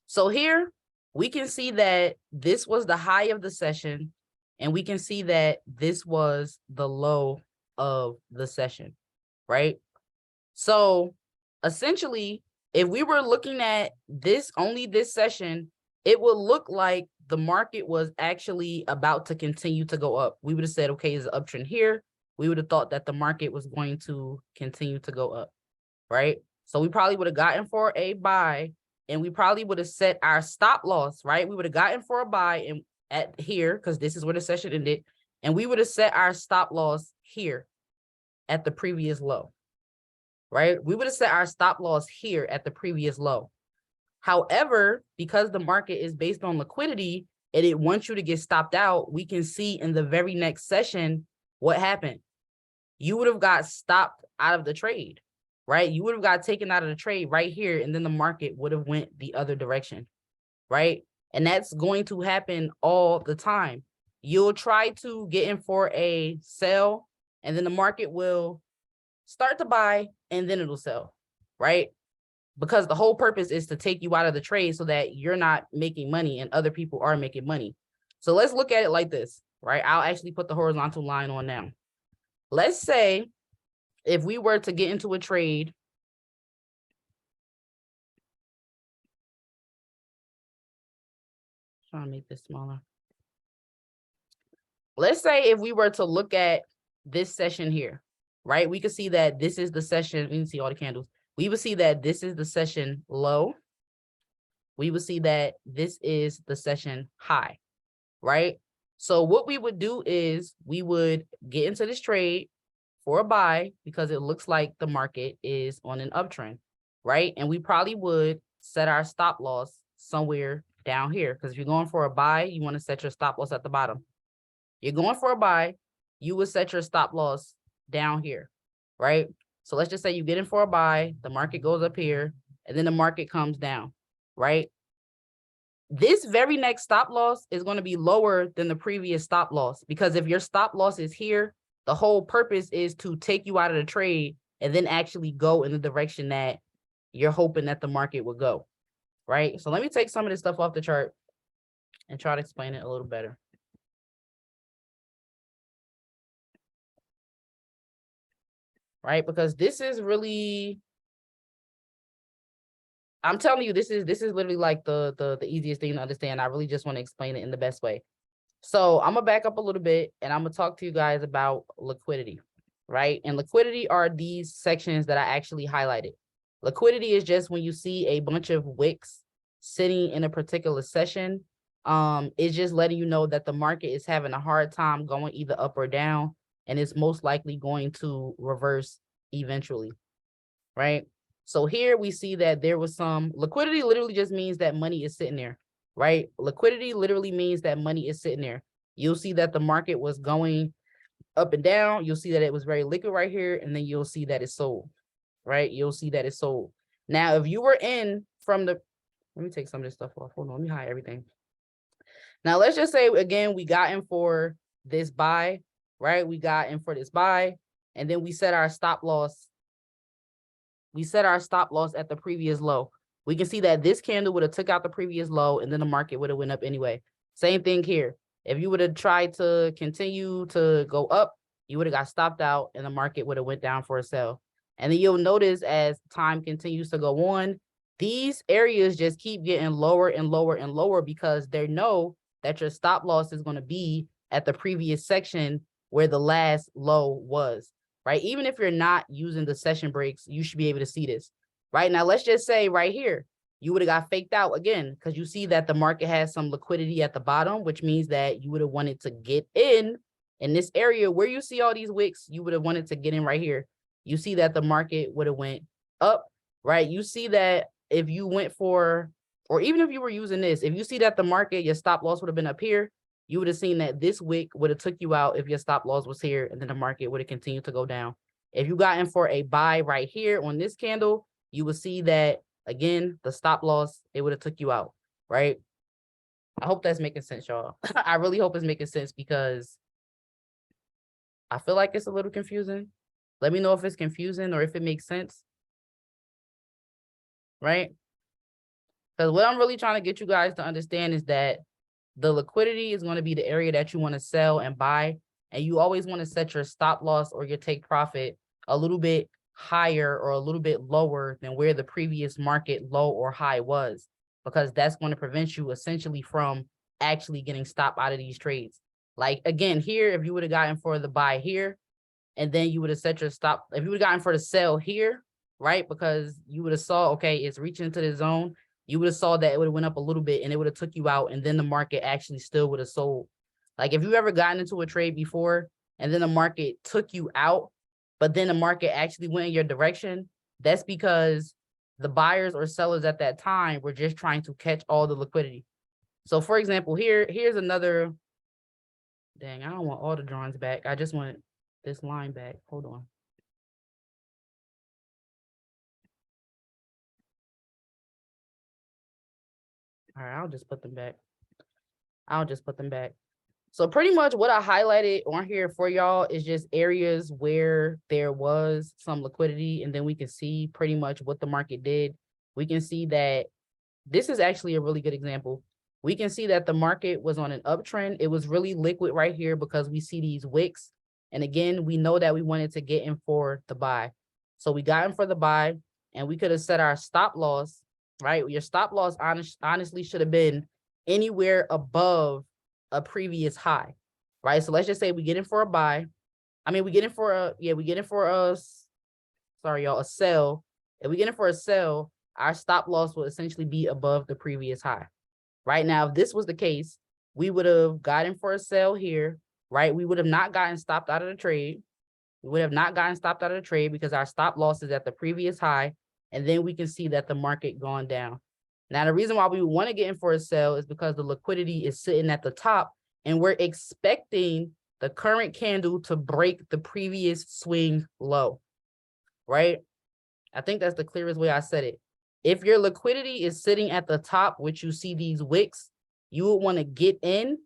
So here we can see that this was the high of the session, and we can see that this was the low of the session, right? So essentially, if we were looking at this, only this session, it would look like the market was actually about to continue to go up. We would have said, okay, it's an uptrend here. We would have thought that the market was going to continue to go up, right? So we probably would have gotten for a buy, and we probably would have set our stop loss, right? We would have gotten for a buy and at here, because this is where the session ended, and we would have set our stop loss here at the previous low. Right? We would have set our stop loss here at the previous low. However, because the market is based on liquidity and it wants you to get stopped out, we can see in the very next session what happened. You would have got stopped out of the trade, right? You would have got taken out of the trade right here, and then the market would have went the other direction, right? And that's going to happen all the time. You'll try to get in for a sell, and then the market will start to buy, and then it'll sell, right? Because the whole purpose is to take you out of the trade so that you're not making money and other people are making money. So let's look at it like this, right? I'll actually put the horizontal line on now. Let's say if we were to get into a trade, trying to make this smaller. Let's say if we were to look at this session here, right? We could see that this is the session. We can see all the candles. We would see that this is the session low. We would see that this is the session high, right? So what we would do is we would get into this trade for a buy because it looks like the market is on an uptrend, right? And we probably would set our stop loss somewhere down here, because if you're going for a buy, you want to set your stop loss at the bottom. You're going for a buy, you would set your stop loss down here, right? So let's just say you get in for a buy, the market goes up here, and then the market comes down, right? This very next stop loss is going to be lower than the previous stop loss, because if your stop loss is here, the whole purpose is to take you out of the trade and then actually go in the direction that you're hoping that the market would go, right? So let me take some of this stuff off the chart and try to explain it a little better. Right? Because this is really, I'm telling you, this is literally like the easiest thing to understand. I really just want to explain it in the best way. So I'm gonna back up a little bit and I'm gonna talk to you guys about liquidity, right? And liquidity are these sections that I actually highlighted. Liquidity is just when you see a bunch of wicks sitting in a particular session. It's just letting you know that the market is having a hard time going either up or down, and it's most likely going to reverse eventually, right? So here we see that there was some liquidity. Literally just means that money is sitting there, right? Liquidity literally means that money is sitting there. You'll see that the market was going up and down. You'll see that it was very liquid right here, and then you'll see that it's sold, right? You'll see that it's sold. Now, if you were in from the, let me take some of this stuff off. Hold on, let me hide everything. Now, let's just say, again, we got in for this buy, right? We got in for this buy, and then we set our stop loss. We set our stop loss at the previous low. We can see that this candle would have took out the previous low, and then the market would have went up anyway. Same thing here. If you would have tried to continue to go up, you would have got stopped out, and the market would have went down for a sell. And then you'll notice as time continues to go on, these areas just keep getting lower and lower and lower, because they know that your stop loss is going to be at the previous section where the last low was, right? Even if you're not using the session breaks, you should be able to see this, right? Now, let's just say right here, you would have got faked out again, because you see that the market has some liquidity at the bottom, which means that you would have wanted to get in this area where you see all these wicks. You would have wanted to get in right here. You see that the market would have went up, right? You see that if you went for, or even if you were using this, if you see that the market, your stop loss would have been up here, you would have seen that this wick would have took you out if your stop loss was here, and then the market would have continued to go down. If you got in for a buy right here on this candle, you would see that, again, the stop loss, it would have took you out, right? I hope that's making sense, y'all. I really hope it's making sense, because I feel like it's a little confusing. Let me know if it's confusing or if it makes sense, right? Because what I'm really trying to get you guys to understand is that the liquidity is going to be the area that you want to sell and buy. And you always want to set your stop loss or your take profit a little bit higher or a little bit lower than where the previous market low or high was, because that's going to prevent you essentially from actually getting stopped out of these trades. Like, again, here, if you would have gotten for the buy here, and then you would have set your stop, if you would have gotten for the sell here, right? Because you would have saw, okay, it's reaching into the zone. You would have saw that it would have went up a little bit and it would have took you out, and then the market actually still would have sold. Like, if you ever gotten into a trade before and then the market took you out, but then the market actually went in your direction, that's because the buyers or sellers at that time were just trying to catch all the liquidity. So for example, here's another, dang, I don't want all the drawings back. I just want this line back. Hold on. All right, I'll just put them back. So pretty much what I highlighted on here for y'all is just areas where there was some liquidity, and then we can see pretty much what the market did. We can see that this is actually a really good example. we can see that the market was on an uptrend. It was really liquid right here because we see these wicks. And again, we know that we wanted to get in for the buy. So we got in for the buy, and we could have set our stop loss, right? Your stop loss honestly should have been anywhere above a previous high, right? So let's just say we get in for a buy. I mean, we get in for a, sorry, y'all, a sell. If we get in for a sell, our stop loss will essentially be above the previous high. Right now, if this was the case, we would have gotten for a sell here, right? We would have not gotten stopped out of the trade. We would have not gotten stopped out of the trade because our stop loss is at the previous high. And then we can see that the market gone down. Now, the reason why we want to get in for a sell is because the liquidity is sitting at the top and we're expecting the current candle to break the previous swing low, right? I think that's the clearest way I said it. If your liquidity is sitting at the top, which you see these wicks, you would want to get in,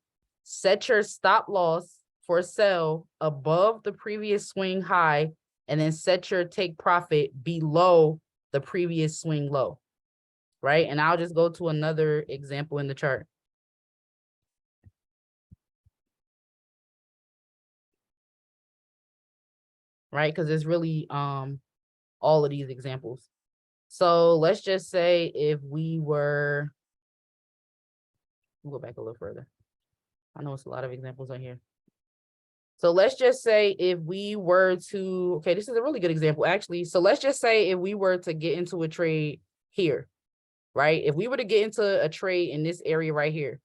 set your stop loss for a sell above the previous swing high, and then set your take profit below the previous swing low, right? And I'll just go to another example in the chart. Right, because it's really all of these examples. So let's just say if we were, we'll go back a little further. I know it's a lot of examples on here. So let's just say if we were to, okay, this is a really good example, actually. So let's just say if we were to get into a trade here, right? If we were to get into a trade in this area right here,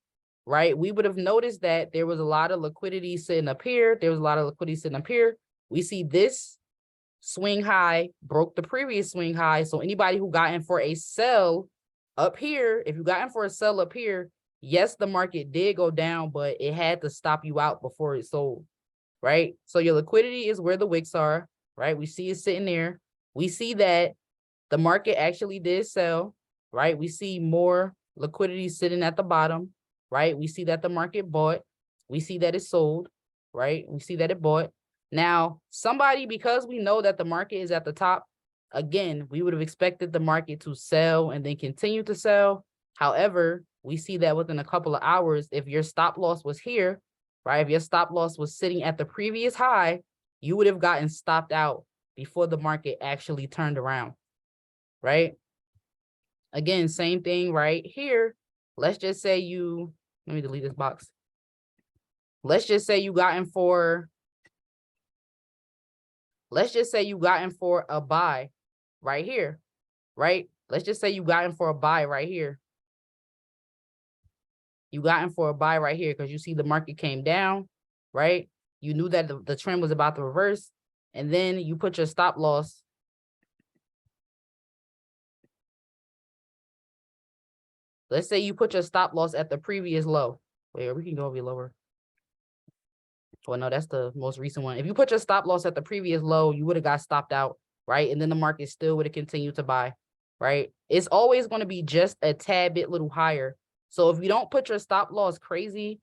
right? We would have noticed that there was a lot of liquidity sitting up here. There was a lot of liquidity sitting up here. We see this swing high broke the previous swing high. So anybody who got in for a sell up here, if you got in for a sell up here, yes, the market did go down, but it had to stop you out before it sold, right? So your liquidity is where the wicks are, right? We see it sitting there. We see that the market actually did sell, right? We see more liquidity sitting at the bottom, right? We see that the market bought. We see that it sold, right? We see that it bought. Now, somebody, because we know that the market is at the top, again, we would have expected the market to sell and then continue to sell. However, we see that within a couple of hours, if your stop loss was here, right? If your stop loss was sitting at the previous high, you would have gotten stopped out before the market actually turned around, right? Again, same thing right here. Let's just say you, let me delete this box. Let's just say you got in for, let's just say you got in for a buy right here, right? Let's just say you got in for a buy right here. You got in for a buy right here because you see the market came down, right? You knew that the trend was about to reverse, and then you put your stop loss. Let's say you put your stop loss at the previous low. Wait, we can go over lower. Well, no, that's the most recent one. If you put your stop loss at the previous low, you would have got stopped out, right? And then the market still would have continued to buy, right? It's always going to be just a tad bit little higher. So if you don't put your stop loss crazy,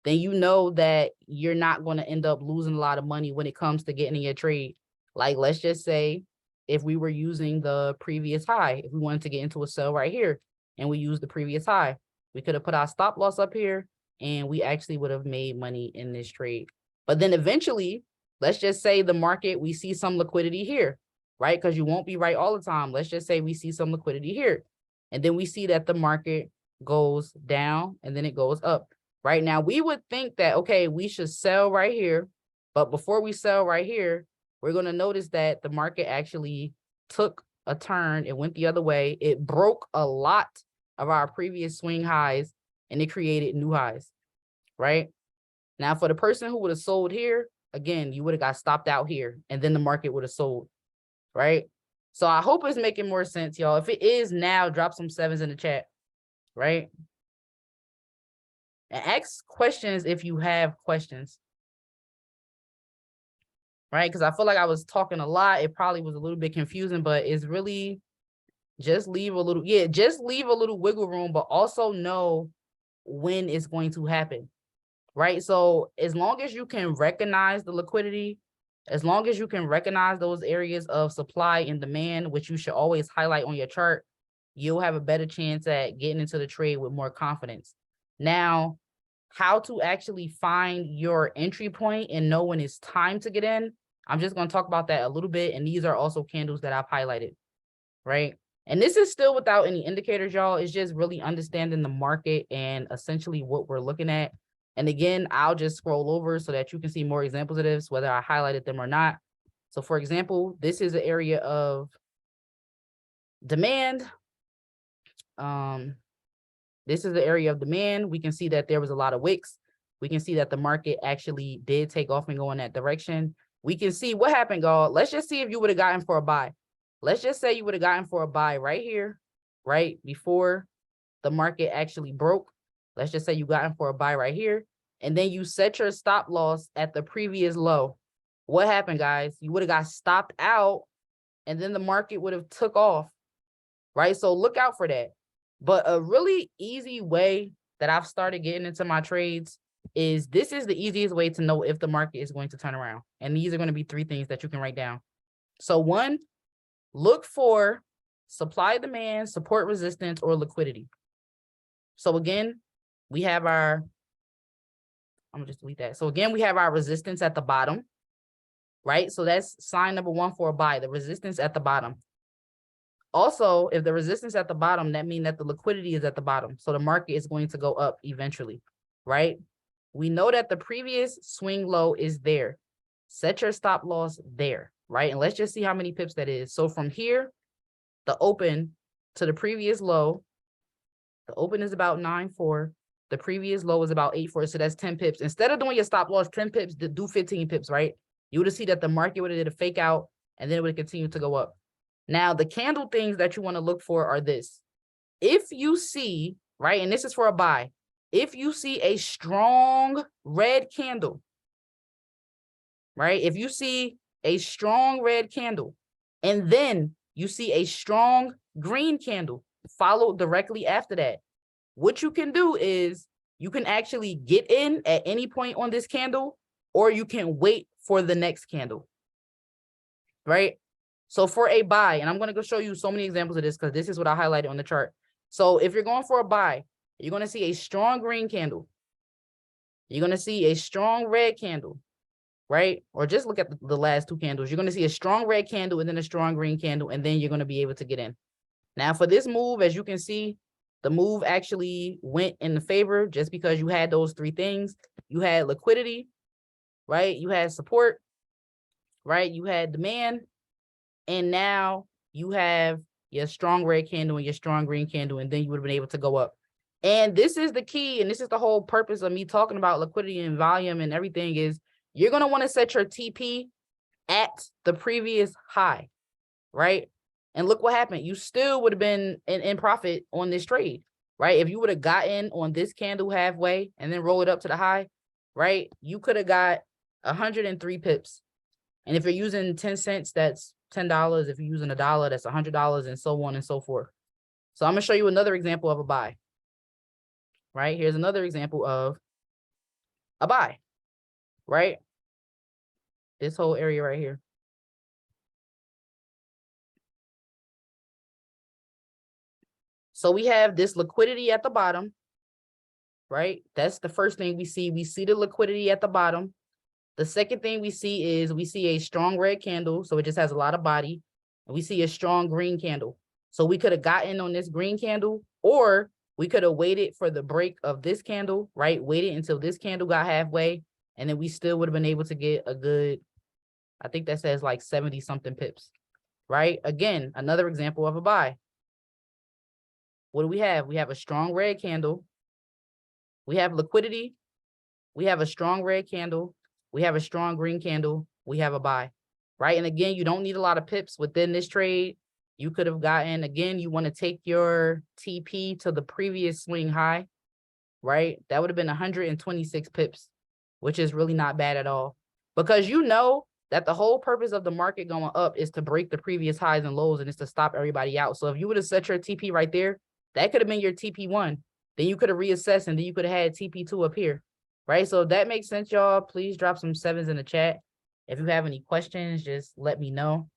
then you know that you're not going to end up losing a lot of money when it comes to getting in your trade. Like, let's just say if we were using the previous high, if we wanted to get into a sell right here and we used the previous high, we could have put our stop loss up here and we actually would have made money in this trade. But then eventually, let's just say the market, we see some liquidity here, right? Because you won't be right all the time. Let's just say we see some liquidity here. And then we see that the market goes down and then it goes up. Right now, we would think that, okay, we should sell right here. But before we sell right here, we're going to notice that the market actually took a turn. It went the other way. It broke a lot of our previous swing highs and it created new highs, right? Now, for the person who would have sold here, again, you would have got stopped out here and then the market would have sold, right? So I hope it's making more sense, y'all. If it is now, drop some sevens in the chat, right? And ask questions if you have questions, right? Because I feel like I was talking a lot. It probably was a little bit confusing, but it's really just leave a little, just leave a little wiggle room, but also know when it's going to happen. Right. So as long as you can recognize the liquidity, as long as you can recognize those areas of supply and demand, which you should always highlight on your chart, you'll have a better chance at getting into the trade with more confidence. Now, how to actually find your entry point and know when it's time to get in, I'm just going to talk about that a little bit. And these are also candles that I've highlighted, right? And this is still without any indicators, y'all. It's just really understanding the market and essentially what we're looking at. And again, I'll just scroll over so that you can see more examples of this, whether I highlighted them or not. So for example, this is an area of demand. This is the area of demand. We can see that there was a lot of wicks. We can see that the market actually did take off and go in that direction. We can see what happened, y'all. Let's just see if you would have gotten for a buy. Let's just say you would have gotten for a buy right here, right before the market actually broke. Let's just say you gotten for a buy right here. And then you set your stop loss at the previous low. What happened, guys? You would have got stopped out and then the market would have took off, right? So look out for that. But a really easy way that I've started getting into my trades is this is the easiest way to know if the market is going to turn around. And these are going to be 3 things that you can write down. So 1, look for supply, demand, support, resistance, or liquidity. So again, we have our, I'm gonna just delete that. So again, we have our resistance at the bottom, right? So that's sign number 1 for a buy, the resistance at the bottom. Also, if the resistance at the bottom, that means that the liquidity is at the bottom. So the market is going to go up eventually, right? We know that the previous swing low is there. Set your stop loss there, right? And let's just see how many pips that is. So from here, the open to the previous low, the open is about 9.4. The previous low is about 8.4. So that's 10 pips. Instead of doing your stop loss 10 pips, do 15 pips, right? You would have seen that the market would have did a fake out and then it would continue to go up. Now, the candle things that you want to look for are this. If you see, right, and this is for a buy, if you see a strong red candle, right, if you see a strong red candle, and then you see a strong green candle followed directly after that, what you can do is you can actually get in at any point on this candle, or you can wait for the next candle, right? So for a buy, and I'm going to go show you so many examples of this because this is what I highlighted on the chart. So if you're going for a buy, you're going to see a strong green candle. You're going to see a strong red candle, right? Or just look at the last 2 candles. You're going to see a strong red candle and then a strong green candle, and then you're going to be able to get in. Now for this move, as you can see, the move actually went in the favor just because you had those 3 things. You had liquidity, right? You had support, right? You had demand. And now you have your strong red candle and your strong green candle, and then you would have been able to go up. And this is the key, and this is the whole purpose of me talking about liquidity and volume and everything is you're going to want to set your TP at the previous high, right? And look what happened. You still would have been in profit on this trade, right? If you would have gotten on this candle halfway and then roll it up to the high, right? You could have got 103 pips. And if you're using 10 cents, that's $10. If you're using $1, that's $100, and so on and so forth. So I'm going to show you another example of a buy, right? Here's another example of a buy, right? This whole area right here. So we have this liquidity at the bottom, right? That's the first thing we see. We see the liquidity at the bottom. The second thing we see is we see a strong red candle. So it just has a lot of body. And we see a strong green candle. So we could have gotten on this green candle, or we could have waited for the break of this candle, right? Waited until this candle got halfway. And then we still would have been able to get a good, I think that says like 70 something pips, right? Again, another example of a buy. What do we have? We have a strong red candle. We have liquidity. We have a strong red candle. We have a strong green candle. We have a buy, right? And again, you don't need a lot of pips within this trade. You could have gotten, again, you want to take your TP to the previous swing high, right? That would have been 126 pips, which is really not bad at all. Because you know that the whole purpose of the market going up is to break the previous highs and lows, and it's to stop everybody out. So if you would have set your TP right there, that could have been your TP1. Then you could have reassessed, and then you could have had TP2 up here. Right, so if that makes sense, y'all, please drop some 7s in the chat. If you have any questions, just let me know.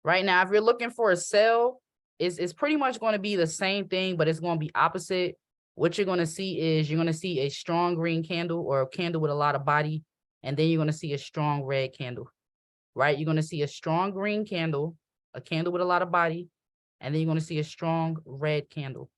Right now, if you're looking for a sell, it's pretty much going to be the same thing, but it's going to be opposite. What you're going to see is you're going to see a strong green candle or a candle with a lot of body, and then you're going to see a strong red candle, right? You're going to see a strong green candle, a candle with a lot of body, and then you're going to see a strong red candle.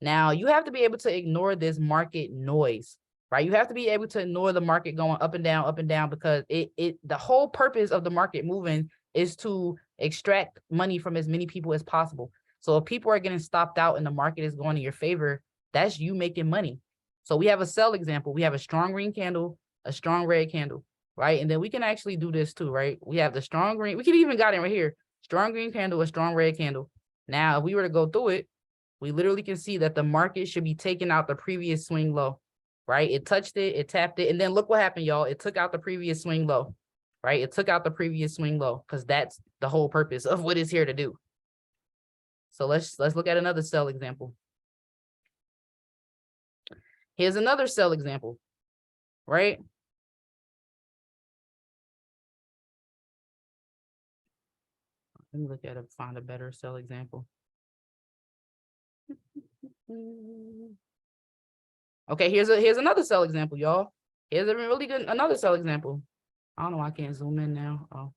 Now, you have to be able to ignore this market noise, right? You have to be able to ignore the market going up and down, because the whole purpose of the market moving is to extract money from as many people as possible. So if people are getting stopped out and the market is going in your favor, that's you making money. So we have a sell example. We have a strong green candle, a strong red candle, right? And then we can actually do this too, right? We have the strong green. We can even got it right here. Strong green candle, a strong red candle. Now, if we were to go through it, we literally can see that the market should be taking out the previous swing low, right? It touched it, it tapped it, and then look what happened, y'all. It took out the previous swing low, right? It took out the previous swing low, because that's the whole purpose of what it's here to do. So let's look at another sell example. Here's another sell example, right? Let me look at it, find a better sell example. Okay, here's another sell example, y'all. Here's a really good another sell example. I don't know why I can't zoom in now. Oh,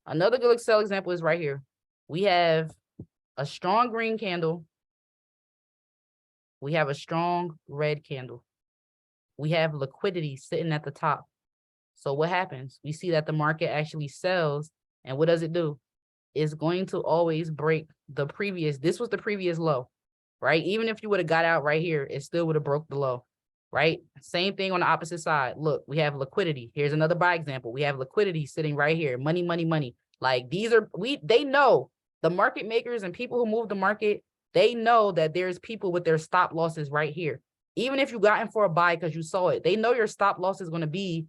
another good sell example is right here. We have a strong green candle. We have a strong red candle. We have liquidity sitting at the top. So what happens? We see that the market actually sells, and what does it do? It's going to always break the previous. This was the previous low, right? Even if you would have got out right here, it still would have broke the low, right? Same thing on the opposite side. Look, we have liquidity. Here's another buy example. We have liquidity sitting right here. Money, money, money. Like these are, they know, the market makers and people who move the market, they know that there's people with their stop losses right here. Even if you got in for a buy because you saw it, they know your stop loss is going to be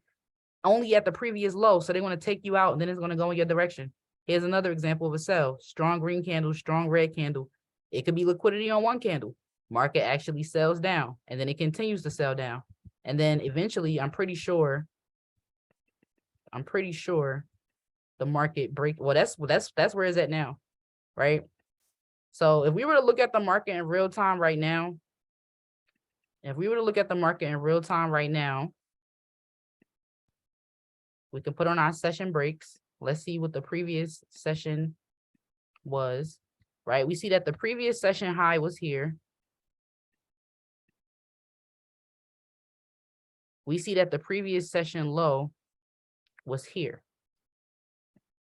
only at the previous low. So they want to take you out, and then it's going to go in your direction. Here's another example of a sell. Strong green candle, strong red candle. It could be liquidity on one candle. Market actually sells down, and then it continues to sell down. And then eventually, I'm pretty sure the market break. Well, that's where it's at now, right? So if we were to look at the market in real time right now, we can put on our session breaks. Let's see what the previous session was, right? We see that the previous session high was here. We see that the previous session low was here,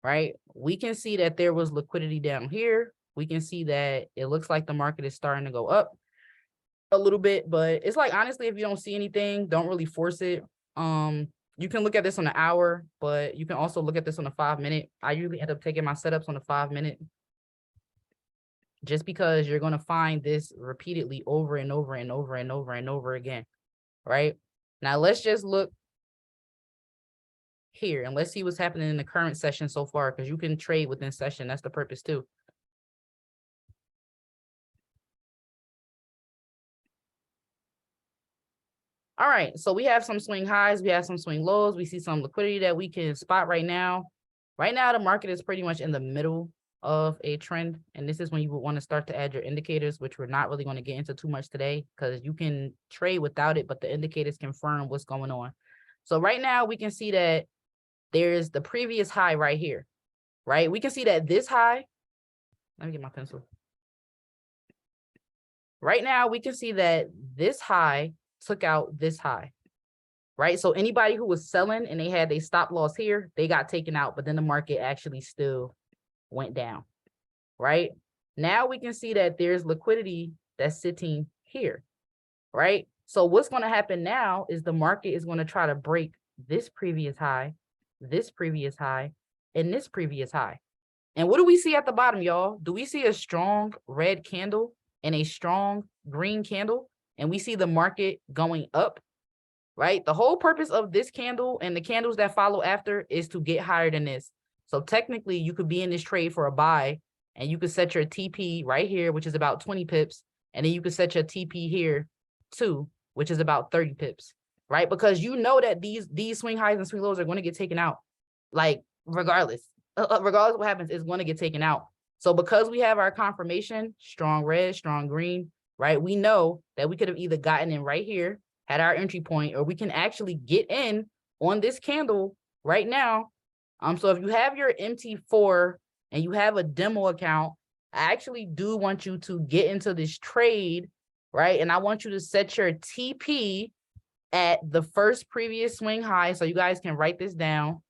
right? We can see that there was liquidity down here. We can see that it looks like the market is starting to go up a little bit, but it's like, honestly, if you don't see anything, don't really force it. You can look at this on an hour, but you can also look at this on a 5 minute. I usually end up taking my setups on a 5 minute, just because you're going to find this repeatedly over and over and over and over and over again, right? Now let's just look here and let's see what's happening in the current session so far, because you can trade within session. That's the purpose too. All right, so we have some swing highs, we have some swing lows, we see some liquidity that we can spot right now. Right now, the market is pretty much in the middle of a trend, and this is when you would want to start to add your indicators, which we're not really going to get into too much today, because you can trade without it, but the indicators confirm what's going on. So right now, we can see that there's the previous high right here, right? We can see that this high, let me get my pencil. Right now, we can see that this high took out this high, right? So anybody who was selling and they had a stop loss here, they got taken out, but then the market actually still went down, right? Now we can see that there's liquidity that's sitting here, right? So what's going to happen now is the market is going to try to break this previous high, this previous high, and this previous high. And what do we see at the bottom, y'all? Do we see a strong red candle and a strong green candle? And we see the market going up, right? The whole purpose of this candle and the candles that follow after is to get higher than this. So technically, you could be in this trade for a buy, and you could set your TP right here, which is about 20 pips. And then you could set your TP here too, which is about 30 pips, right? Because you know that these swing highs and swing lows are going to get taken out. Like regardless of what happens, it's going to get taken out. So because we have our confirmation, strong red, strong green, right? We know that we could have either gotten in right here, had our entry point, or we can actually get in on this candle right now. So if you have your MT4 and you have a demo account, I actually do want you to get into this trade, right? And I want you to set your TP at the first previous swing high. So you guys can write this down,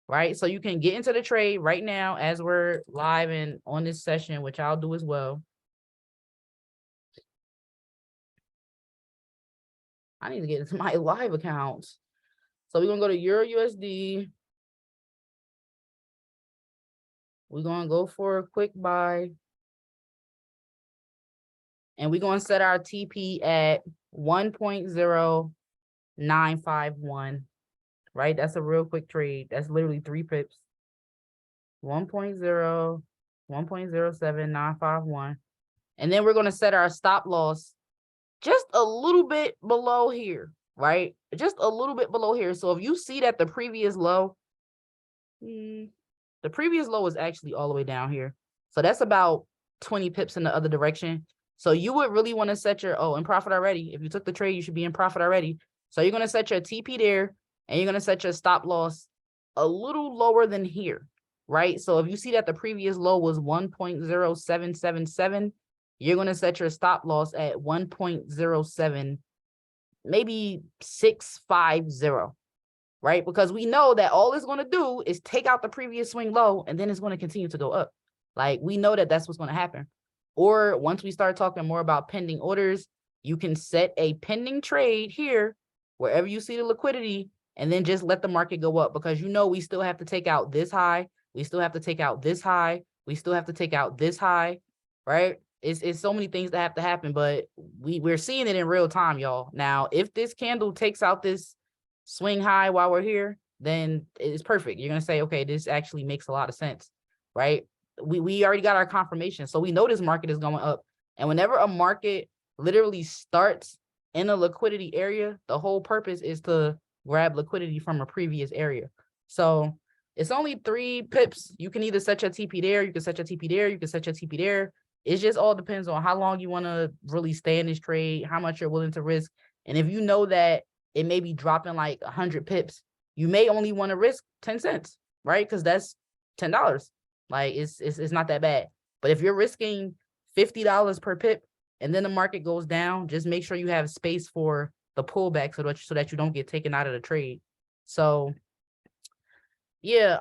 right? So you can get into the trade right now as we're live and on this session, which I'll do as well. I need to get into my live accounts. So we're going to go to Euro USD. We're going to go for a quick buy. And we're going to set our TP at 1.0951, right? That's a real quick trade. That's literally 3 pips. 1.0, 1.07951. And then we're going to set our stop loss just a little bit below here, right? Just a little bit below here. So if you see that the previous low is actually all the way down here. So that's about 20 pips in the other direction. So you would really want to set your, in profit already. If you took the trade, you should be in profit already. So you're going to set your TP there and you're going to set your stop loss a little lower than here, right? So if you see that the previous low was 1.0777, you're going to set your stop loss at 1.07, maybe 650, right? Because we know that all it's going to do is take out the previous swing low and then it's going to continue to go up. Like we know that that's what's going to happen. Or once we start talking more about pending orders, you can set a pending trade here, wherever you see the liquidity, and then just let the market go up because you know we still have to take out this high. We still have to take out this high. We still have to take out this high, right? It's so many things that have to happen, but we're seeing it in real time, y'all. Now, if this candle takes out this swing high while we're here, then it's perfect. You're going to say, okay, this actually makes a lot of sense, right? We already got our confirmation. So we know this market is going up. And whenever a market literally starts in a liquidity area, the whole purpose is to grab liquidity from a previous area. So it's only 3 pips. You can either set your TP there, you can set your TP there, you can set your TP there. It just all depends on how long you want to really stay in this trade, how much you're willing to risk. And if you know that it may be dropping like 100 pips, you may only want to risk 10 cents, right? Because that's $10. Like it's not that bad. But if you're risking $50 per pip and then the market goes down, just make sure you have space for the pullback so that you don't get taken out of the trade. So yeah,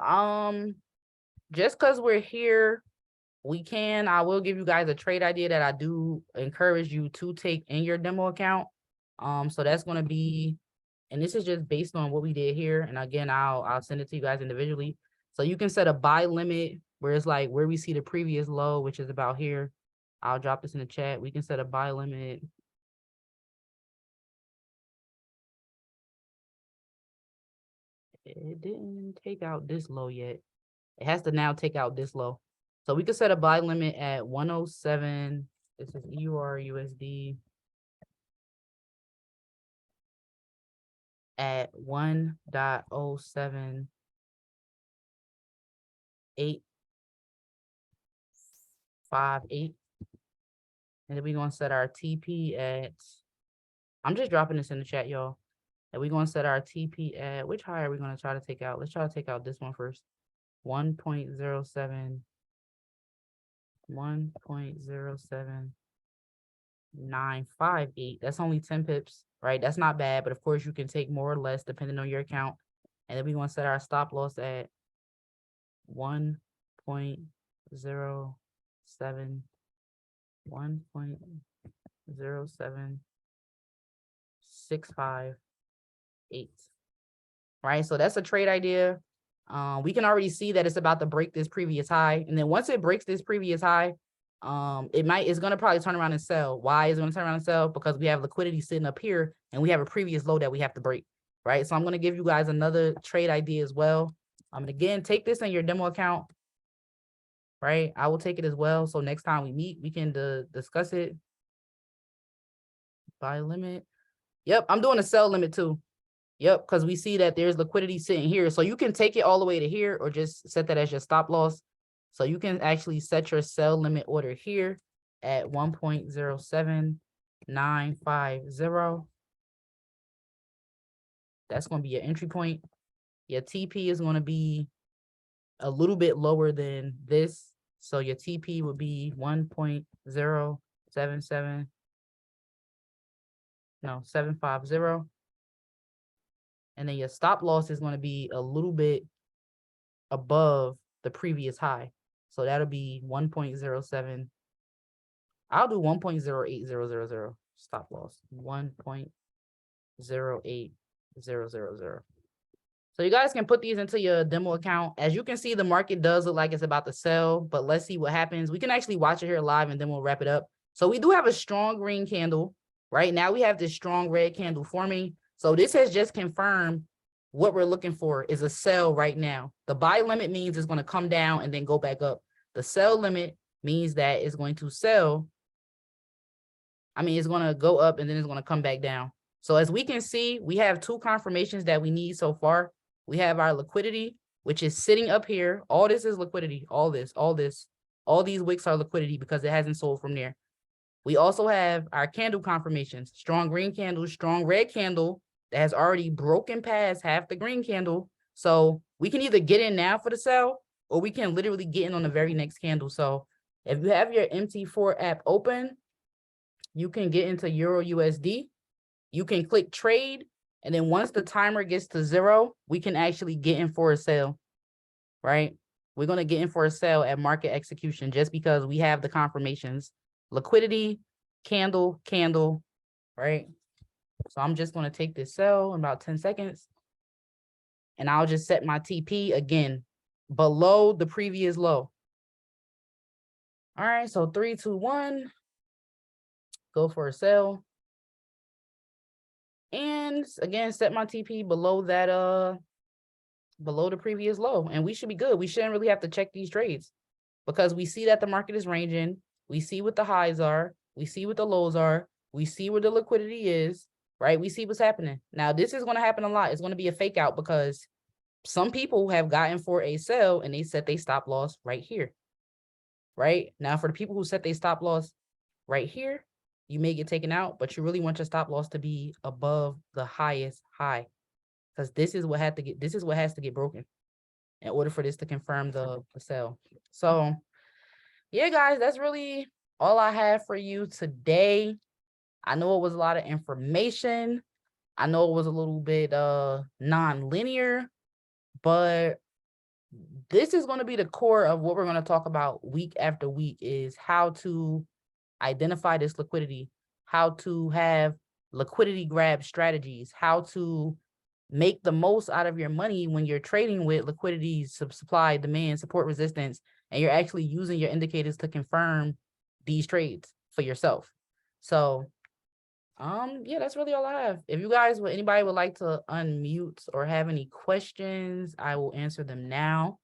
just because we're here, I will give you guys a trade idea that I do encourage you to take in your demo account. So that's going to be, and this is just based on what we did here. And again, I'll send it to you guys individually. So you can set a buy limit where it's like where we see the previous low, which is about here. I'll drop this in the chat. We can set a buy limit. It didn't take out this low yet. It has to now take out this low. So we could set a buy limit at 107. This is EUR USD at 1.07858. And then we're going to set our TP at, I'm just dropping this in the chat, y'all. And we're going to set our TP at, which high are we going to try to take out? Let's try to take out this one first. 1.07. 1.07958. That's only 10 pips, right? That's not bad, but of course you can take more or less depending on your account. And then we want to set our stop loss at 1.07658. Right? So that's a trade idea. We can already see that it's about to break this previous high. And then once it breaks this previous high, it's going to probably turn around and sell. Why is it going to turn around and sell? Because we have liquidity sitting up here and we have a previous low that we have to break, right? So I'm going to give you guys another trade idea as well. And again, take this in your demo account, right? I will take it as well. So next time we meet, we can discuss it. Buy limit. Yep, I'm doing a sell limit too. Yep, because we see that there's liquidity sitting here. So you can take it all the way to here or just set that as your stop loss. So you can actually set your sell limit order here at 1.07950. That's going to be your entry point. Your TP is going to be a little bit lower than this. So your TP would be 1.077, no, 750. And then your stop loss is going to be a little bit above the previous high. So that'll be 1.07. I'll do 1.08000 stop loss. 1.08000. So you guys can put these into your demo account. As you can see, the market does look like it's about to sell, but let's see what happens. We can actually watch it here live and then we'll wrap it up. So we do have a strong green candle. Right now we have this strong red candle forming. So this has just confirmed what we're looking for is a sell right now. The buy limit means it's going to come down and then go back up. The sell limit means that it's going to sell. I mean, it's going to go up and then it's going to come back down. So as we can see, we have two confirmations that we need so far. We have our liquidity, which is sitting up here. All this is liquidity. All these wicks are liquidity because it hasn't sold from there. We also have our candle confirmations, strong green candle, strong red candle that has already broken past half the green candle. So we can either get in now for the sell or we can literally get in on the very next candle. So if you have your MT4 app open, you can get into Euro USD. You can click trade. And then once the timer gets to 0, we can actually get in for a sale, right? We're going to get in for a sale at market execution just because we have the confirmations. Liquidity, candle, candle, right? So I'm just going to take this sell in about 10 seconds. And I'll just set my TP again below the previous low. All right, so 3, 2, 1. Go for a sell. And again, set my TP below that, below the previous low. And we should be good. We shouldn't really have to check these trades because we see that the market is ranging. We see what the highs are. We see what the lows are. We see where the liquidity is, right? We see what's happening. Now, this is going to happen a lot. It's going to be a fake out because some people have gotten for a sell and they set their stop loss right here, right? Now, for the people who set their stop loss right here, you may get taken out, but you really want your stop loss to be above the highest high because this is what has to get broken in order for this to confirm the sell. So yeah, guys, that's really all I have for you today. I know it was a lot of information. I know it was a little bit non-linear, but this is going to be the core of what we're going to talk about week after week is how to identify this liquidity, how to have liquidity grab strategies, how to make the most out of your money when you're trading with liquidity, supply, demand, support, resistance, and you're actually using your indicators to confirm these trades for yourself. So, yeah, that's really all I have. If you guys, anybody would like to unmute or have any questions, I will answer them now.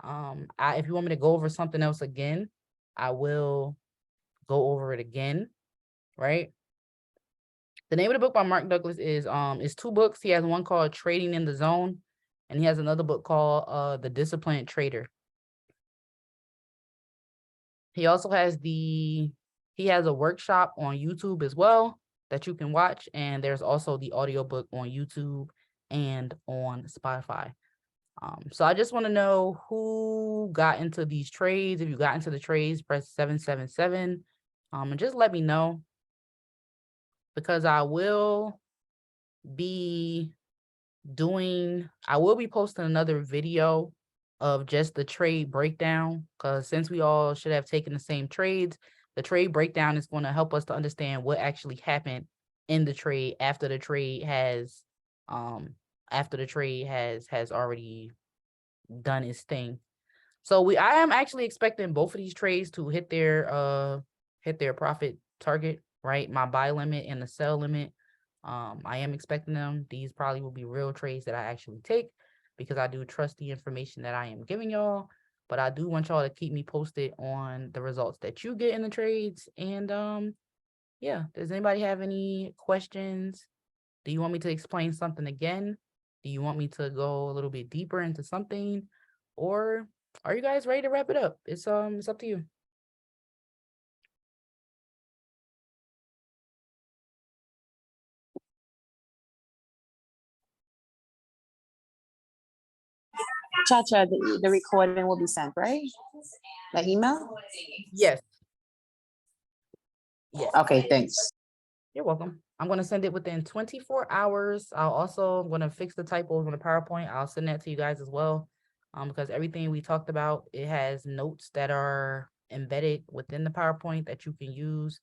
If you want me to go over something else again, I will go over it again, right? The name of the book by Mark Douglas is 2 books. He has one called Trading in the Zone, and he has another book called The Disciplined Trader. He also has he has a workshop on YouTube as well that you can watch, and there's also the audiobook on YouTube and on Spotify. So I just want to know who got into these trades. If you got into the trades, press 777. And just let me know because I will be posting another video of just the trade breakdown because since we all should have taken the same trades, the trade breakdown is going to help us to understand what actually happened in the trade after the trade has already done its thing. So I am actually expecting both of these trades to hit their profit target, right? My buy limit and the sell limit. I am expecting them. These probably will be real trades that I actually take because I do trust the information that I am giving y'all. But I do want y'all to keep me posted on the results that you get in the trades. And yeah, does anybody have any questions? Do you want me to explain something again? Do you want me to go a little bit deeper into something? Or Are you guys ready to wrap it up? It's up to you. Chacha, the recording will be sent, right? The email? Yes. Yes. Okay, thanks. You're welcome. I'm going to send it within 24 hours. I'm going to fix the typos on the PowerPoint. I'll send that to you guys as well. Because everything we talked about, it has notes that are embedded within the PowerPoint that you can use.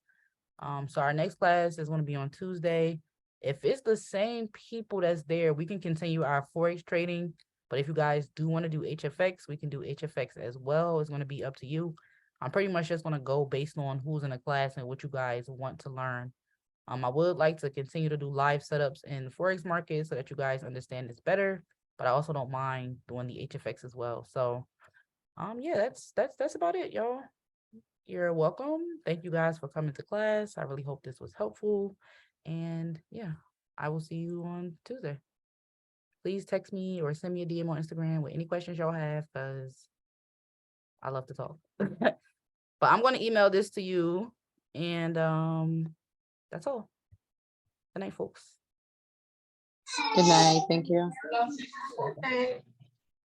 So our next class is going to be on Tuesday. If it's the same people that's there, we can continue our Forex trading. But if you guys do want to do HFX, we can do HFX as well. It's going to be up to you. I'm pretty much just going to go based on who's in the class and what you guys want to learn. I would like to continue to do live setups in the Forex market so that you guys understand this better, but I also don't mind doing the HFX as well. So, yeah, that's about it, y'all. You're welcome. Thank you guys for coming to class. I really hope this was helpful. And yeah, I will see you on Tuesday. Please text me or send me a DM on Instagram with any questions y'all have, because I love to talk. But I'm going to email this to you, and that's all. Good night, folks. Good night. Thank you. You're welcome.